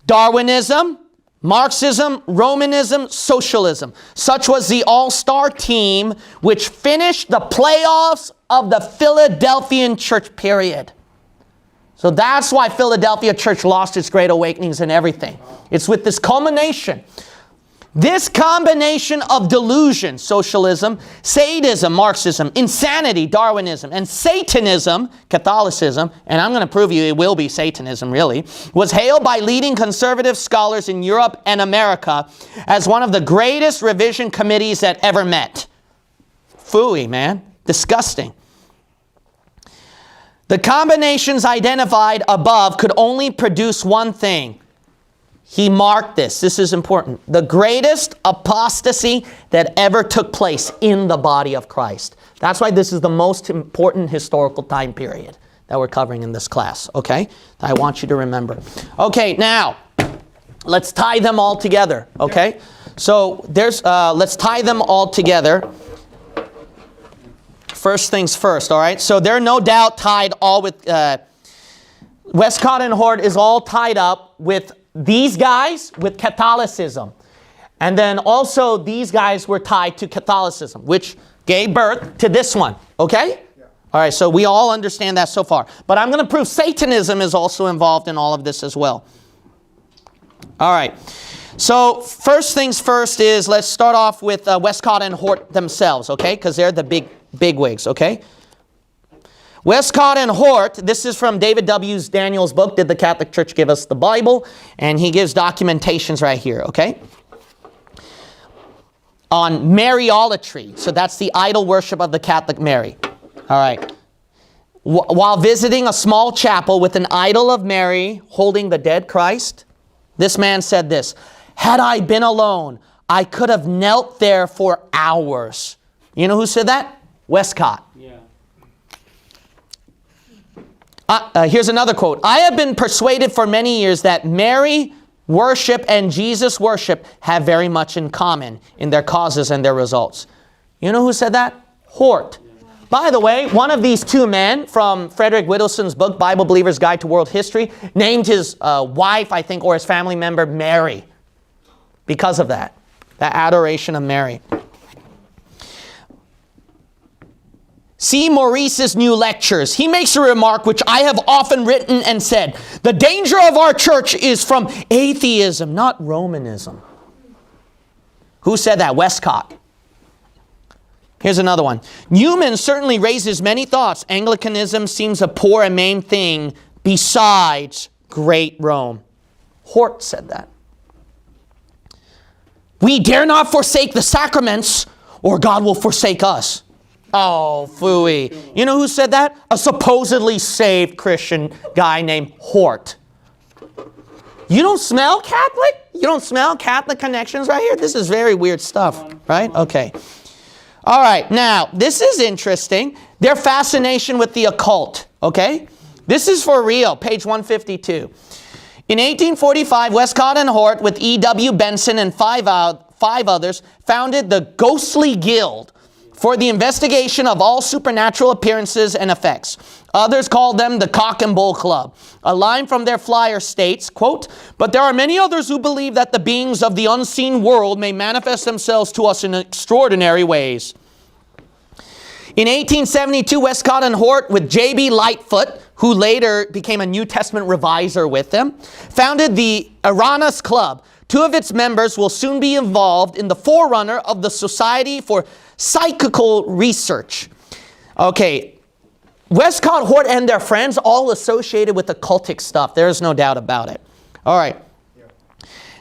Darwinism, Marxism, Romanism, socialism. Such was the all-star team which finished the playoffs of the Philadelphian church period. So that's why Philadelphia church lost its great awakenings and everything. It's with this culmination. This combination of delusion, socialism, sadism, Marxism, insanity, Darwinism, and Satanism, Catholicism, and I'm going to prove you it will be Satanism really, was hailed by leading conservative scholars in Europe and America as one of the greatest revision committees that ever met. Phooey, man. Disgusting. The combinations identified above could only produce one thing. He marked this. This is important. The greatest apostasy that ever took place in the body of Christ. That's why this is the most important historical time period that we're covering in this class, okay? I want you to remember. Okay, now, let's tie them all together, okay? So, let's tie them all together. First things first, all right? So, they're no doubt tied all with... Westcott and Hort is all tied up with these guys with Catholicism. And then also these guys were tied to Catholicism, which gave birth to this one. Okay? Yeah. All right, so we all understand that so far. But I'm going to prove Satanism is also involved in all of this as well. All right. So first things first is let's start off with Westcott and Hort themselves, okay? Because they're the big wigs, okay? Westcott and Hort, this is from David W. Daniels' book, Did the Catholic Church Give Us the Bible? And he gives documentations right here, okay? On Mariolatry. So that's the idol worship of the Catholic Mary. All right. While visiting a small chapel with an idol of Mary holding the dead Christ, this man said this, "Had I been alone, I could have knelt there for hours." You know who said that? Westcott. Yeah. Here's another quote. "I have been persuaded for many years that Mary worship and Jesus worship have very much in common in their causes and their results." You know who said that? Hort. By the way, one of these two men from Frederick Whittleson's book, Bible Believer's Guide to World History, named his wife, I think, or his family member, Mary. Because of that adoration of Mary. See Maurice's new lectures. He makes a remark which I have often written and said. The danger of our church is from atheism, not Romanism. Who said that? Westcott. Here's another one. Newman certainly raises many thoughts. Anglicanism seems a poor and maimed thing besides great Rome. Hort said that. We dare not forsake the sacraments or God will forsake us. Oh, phooey. You know who said that? A supposedly saved Christian guy named Hort. You don't smell Catholic? You don't smell Catholic connections right here? This is very weird stuff, right? Okay. All right. Now, this is interesting. Their fascination with the occult, okay? This is for real, page 152. In 1845, Westcott and Hort, with E.W. Benson and five others, founded the Ghostly Guild for the investigation of all supernatural appearances and effects. Others called them the Cock and Bull Club. A line from their flyer states, quote, "But there are many others who believe that the beings of the unseen world may manifest themselves to us in extraordinary ways." In 1872, Westcott and Hort, with J.B. Lightfoot, who later became a New Testament reviser with them, founded the Uranus Club. Two of its members will soon be involved in the forerunner of the Society for Psychical Research. Okay, Westcott, Hort, and their friends all associated with occultic stuff. There is no doubt about it. All right.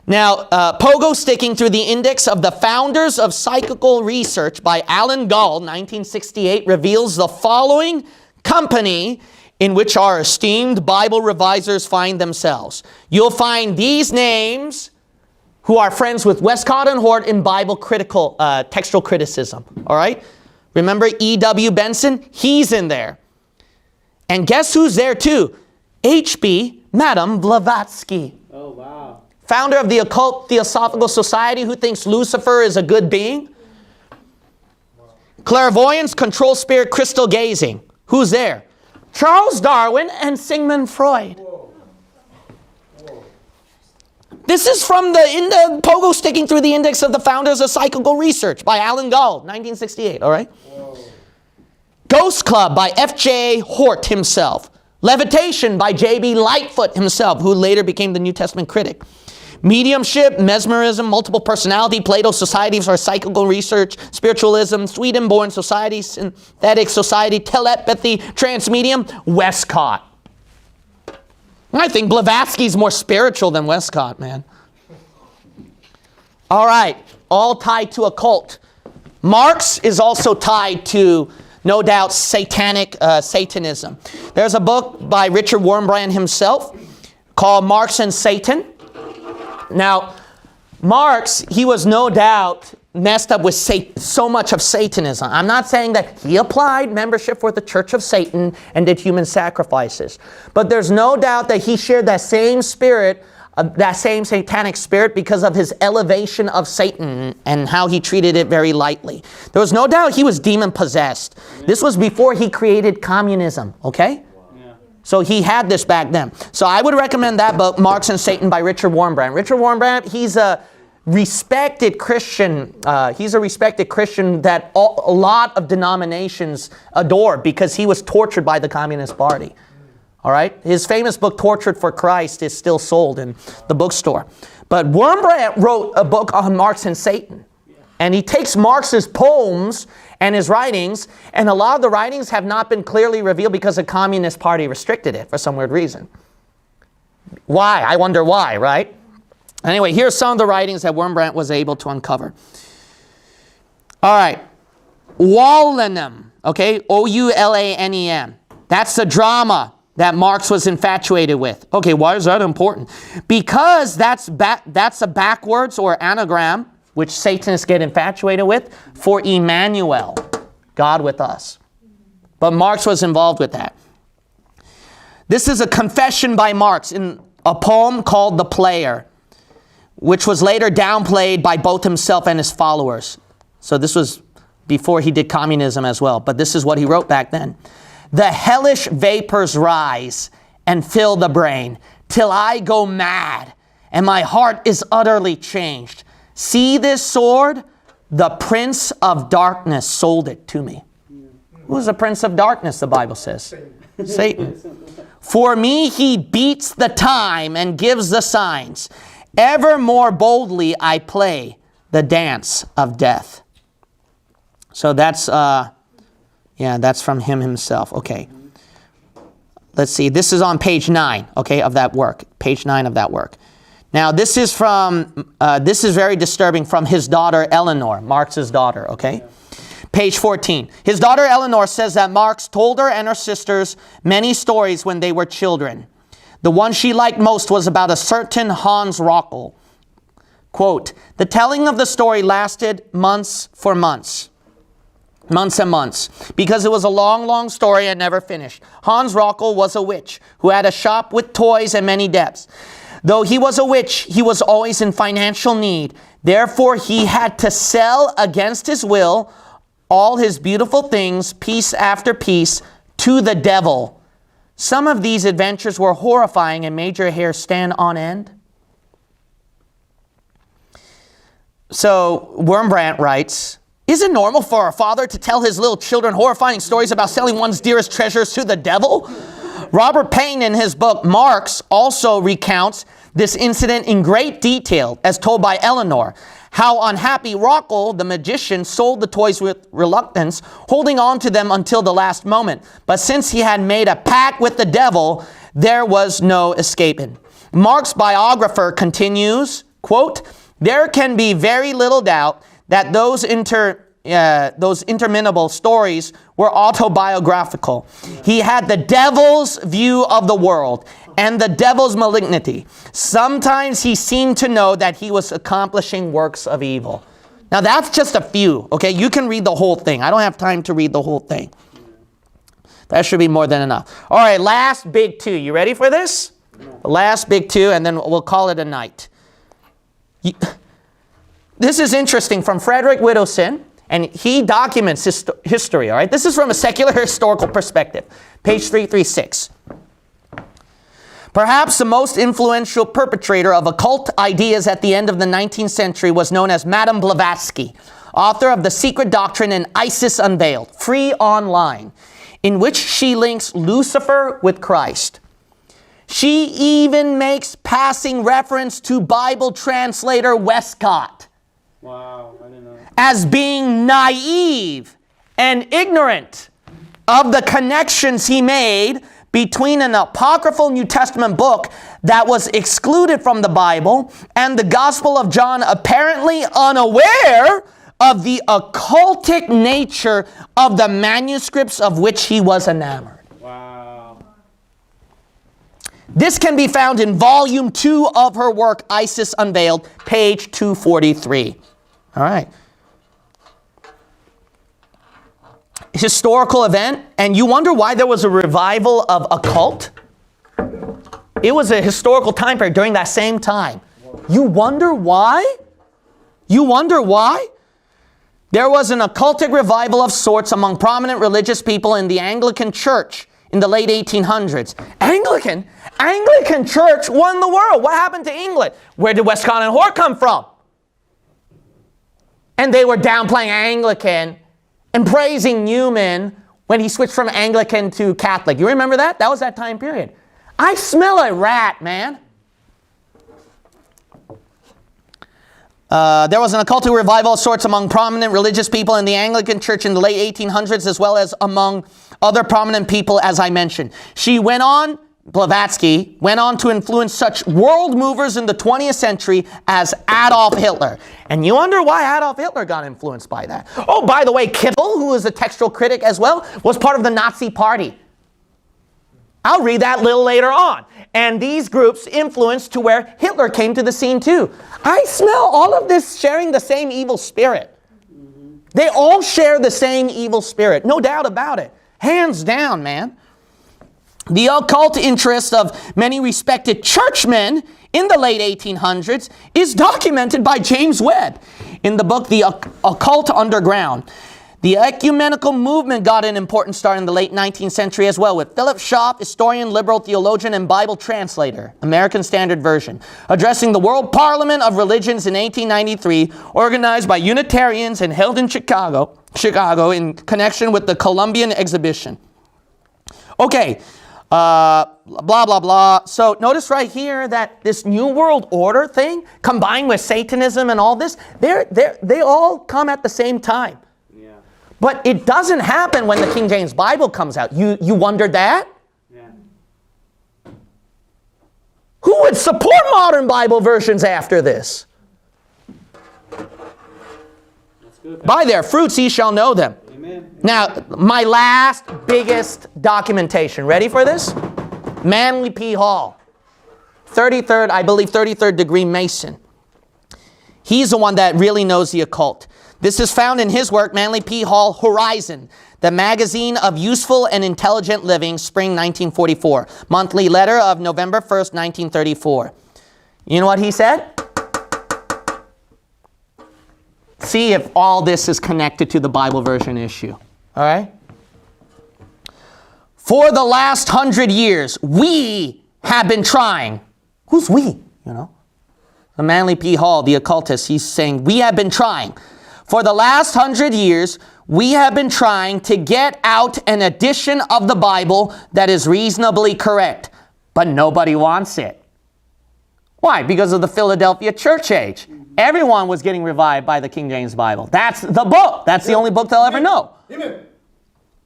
Now, Pogo sticking through the index of the Founders of Psychical Research by Alan Gall, 1968, reveals the following company in which our esteemed Bible revisers find themselves. You'll find these names who are friends with Westcott and Hort in Bible critical, textual criticism. All right? Remember E.W. Benson? He's in there. And guess who's there too? H.B. Madame Blavatsky. Oh, wow. Founder of the Occult Theosophical Society, who thinks Lucifer is a good being. Clairvoyance, control spirit, crystal gazing. Who's there? Charles Darwin and Sigmund Freud. This is from the Pogo sticking through the index of the Founders of Psychical Research by Alan Gall, 1968, all right? Whoa. Ghost Club by F.J. Hort himself. Levitation by J.B. Lightfoot himself, who later became the New Testament critic. Mediumship, mesmerism, multiple personality, Plato societies or psychical research, spiritualism, Sweden-born society, synthetic society, telepathy, transmedium, Westcott. I think Blavatsky's more spiritual than Westcott, man. All right, all tied to a cult. Marx is also tied to, no doubt, satanic Satanism. There's a book by Richard Wurmbrand himself called Marx and Satan. Now, Marx, he was no doubt messed up with so much of Satanism. I'm not saying that he applied membership for the Church of Satan and did human sacrifices. But there's no doubt that he shared that same spirit, that same satanic spirit, because of his elevation of Satan and how he treated it very lightly. There was no doubt he was demon-possessed. This was before he created communism, okay? So he had this back then. So I would recommend that book, Marx and Satan by Richard Wurmbrand. Richard Wurmbrand, he's a respected Christian. He's a respected Christian that a lot of denominations adore because he was tortured by the Communist Party. All right? His famous book, Tortured for Christ, is still sold in the bookstore. But Wurmbrand wrote a book on Marx and Satan. And he takes Marx's poems and his writings, and a lot of the writings have not been clearly revealed because the Communist Party restricted it for some weird reason. Why? I wonder why, right? Anyway, here's some of the writings that Wurmbrand was able to uncover. All right. Wolanem, okay? O-U-L-A-N-E-M. That's the drama that Marx was infatuated with. Okay, why is that important? Because that's a backwards or anagram, which Satanists get infatuated with, for Emmanuel, God with us. But Marx was involved with that. This is a confession by Marx in a poem called The Player, which was later downplayed by both himself and his followers. So this was before he did communism as well. But this is what he wrote back then. The hellish vapors rise and fill the brain till I go mad and my heart is utterly changed. See this sword? The Prince of Darkness sold it to me. Who's the Prince of Darkness, the Bible says? Satan. For me he beats the time and gives the signs. Ever more boldly I play the dance of death. So that's, that's from him himself. Okay. Let's see. This is on page 9, okay, of that work. Page 9 of that work. Now, this is from, this is very disturbing, from his daughter Eleanor, Marx's daughter, okay? Yeah. Page 14. His daughter Eleanor says that Marx told her and her sisters many stories when they were children. The one she liked most was about a certain Hans Rockel. Quote, the telling of the story lasted months and months, because it was a long, long story and never finished. Hans Rockel was a witch who had a shop with toys and many debts. Though he was a witch, he was always in financial need. Therefore, he had to sell against his will all his beautiful things, piece after piece, to the devil. Some of these adventures were horrifying and made your hair stand on end. So, Wurmbrand writes, is it normal for a father to tell his little children horrifying stories about selling one's dearest treasures to the devil? Robert Payne, in his book Marx, also recounts this incident in great detail, as told by Eleanor. How unhappy Rockel, the magician, sold the toys with reluctance, holding on to them until the last moment. But since he had made a pact with the devil, there was no escaping. Marx's biographer continues, quote, there can be very little doubt that those interminable stories were autobiographical. He had the devil's view of the world and the devil's malignity. Sometimes he seemed to know that he was accomplishing works of evil. Now that's just a few, okay? You can read the whole thing. I don't have time to read the whole thing. That should be more than enough. All right, last big two. You ready for this? The last big two, and then we'll call it a night. This is interesting, from Frederick Widdowson, and he documents history, all right? This is from a secular historical perspective. Page 336. Perhaps the most influential perpetrator of occult ideas at the end of the 19th century was known as Madame Blavatsky, author of The Secret Doctrine and ISIS Unveiled, free online, in which she links Lucifer with Christ. She even makes passing reference to Bible translator Westcott Wow, I didn't know. as being naive and ignorant of the connections he made between an apocryphal New Testament book that was excluded from the Bible and the Gospel of John, apparently unaware of the occultic nature of the manuscripts of which he was enamored. Wow. This can be found in volume 2 of her work, Isis Unveiled, page 243. All right. Historical event, and you wonder why there was a revival of occult? It was a historical time period during that same time. You wonder why? You wonder why? There was an occultic revival of sorts among prominent religious people in the Anglican Church in the late 1800s. Anglican Church won the world. What happened to England? Where did Westcott and Hort come from? And they were downplaying Anglican and praising Newman when he switched from Anglican to Catholic. You remember that? That was that time period. I smell a rat, man. There was an occultic revival of sorts among prominent religious people in the Anglican Church in the late 1800s, as well as among other prominent people, as I mentioned. She went on, Blavatsky, went on to influence such world movers in the 20th century as Adolf Hitler. And you wonder why Adolf Hitler got influenced by that. Oh, by the way, Kittel, who is a textual critic as well, was part of the Nazi Party. I'll read that a little later on. And these groups influenced to where Hitler came to the scene too. I smell all of this sharing the same evil spirit. They all share the same evil spirit. No doubt about it. Hands down, man. The occult interest of many respected churchmen in the late 1800s is documented by James Webb in the book The Occult Underground. The ecumenical movement got an important start in the late 19th century as well, with Philip Schaff, historian, liberal theologian, and Bible translator, American Standard Version, addressing the World Parliament of Religions in 1893, organized by Unitarians and held in Chicago in connection with the Columbian Exhibition. Okay, blah, blah, blah. So notice right here that this New World Order thing, combined with Satanism and all this, they all come at the same time. But it doesn't happen when the King James Bible comes out. You wondered that? Yeah. Who would support modern Bible versions after this? That's good. By their fruits ye shall know them. Amen. Now, my last biggest documentation. Ready for this? Manly P. Hall. 33rd, I believe 33rd degree Mason. He's the one that really knows the occult. This is found in his work, Manly P. Hall, Horizon, the magazine of useful and intelligent living, spring 1944. Monthly letter of November 1st, 1934. You know what he said? See if all this is connected to the Bible version issue. All right? For the last 100 years, we have been trying. Who's we? You know? The Manly P. Hall, the occultist, he's saying, we have been trying. For the last 100 years, we have been trying to get out an edition of the Bible that is reasonably correct, but nobody wants it. Why? Because of the Philadelphia church age. Everyone was getting revived by the King James Bible. That's the book. That's the only book they'll ever know. Amen.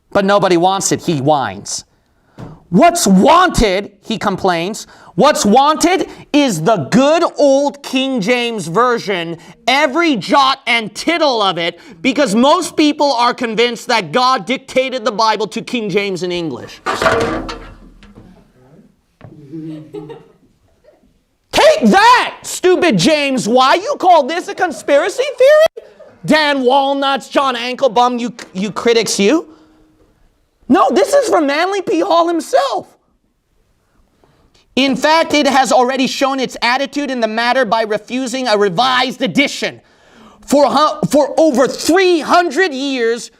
But nobody wants it, he whines. What's wanted, he complains, what's wanted is the good old King James Version, every jot and tittle of it, because most people are convinced that God dictated the Bible to King James in English. Take that, stupid James. Why you call this a conspiracy theory? Dan Walnuts, John Anklebum, you critics, you. No, this is from Manly P. Hall himself. In fact, it has already shown its attitude in the matter by refusing a revised edition. For over 300 years,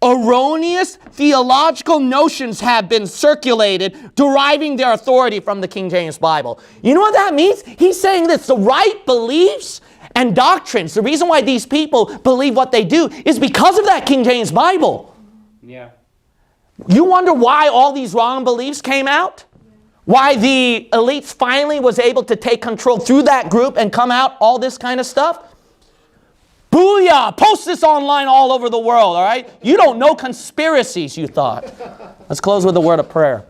erroneous theological notions have been circulated, deriving their authority from the King James Bible. You know what that means? He's saying this, the right beliefs and doctrines, the reason why these people believe what they do is because of that King James Bible. Yeah. You wonder why all these wrong beliefs came out? Why the elites finally was able to take control through that group and come out, all this kind of stuff? Booyah! Post this online all over the world, all right? You don't know conspiracies, you thought. Let's close with a word of prayer.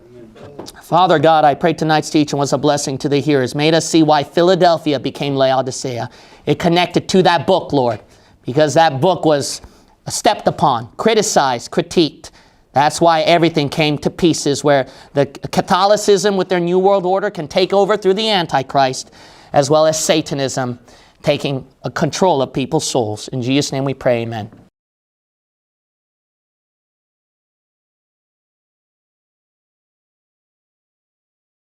Father God, I pray tonight's teaching was a blessing to the hearers. Made us see why Philadelphia became Laodicea. It connected to that book, Lord, because that book was stepped upon, criticized, critiqued. That's why everything came to pieces, where the Catholicism with their New World Order can take over through the Antichrist, as well as Satanism taking a control of people's souls. In Jesus' name we pray, amen.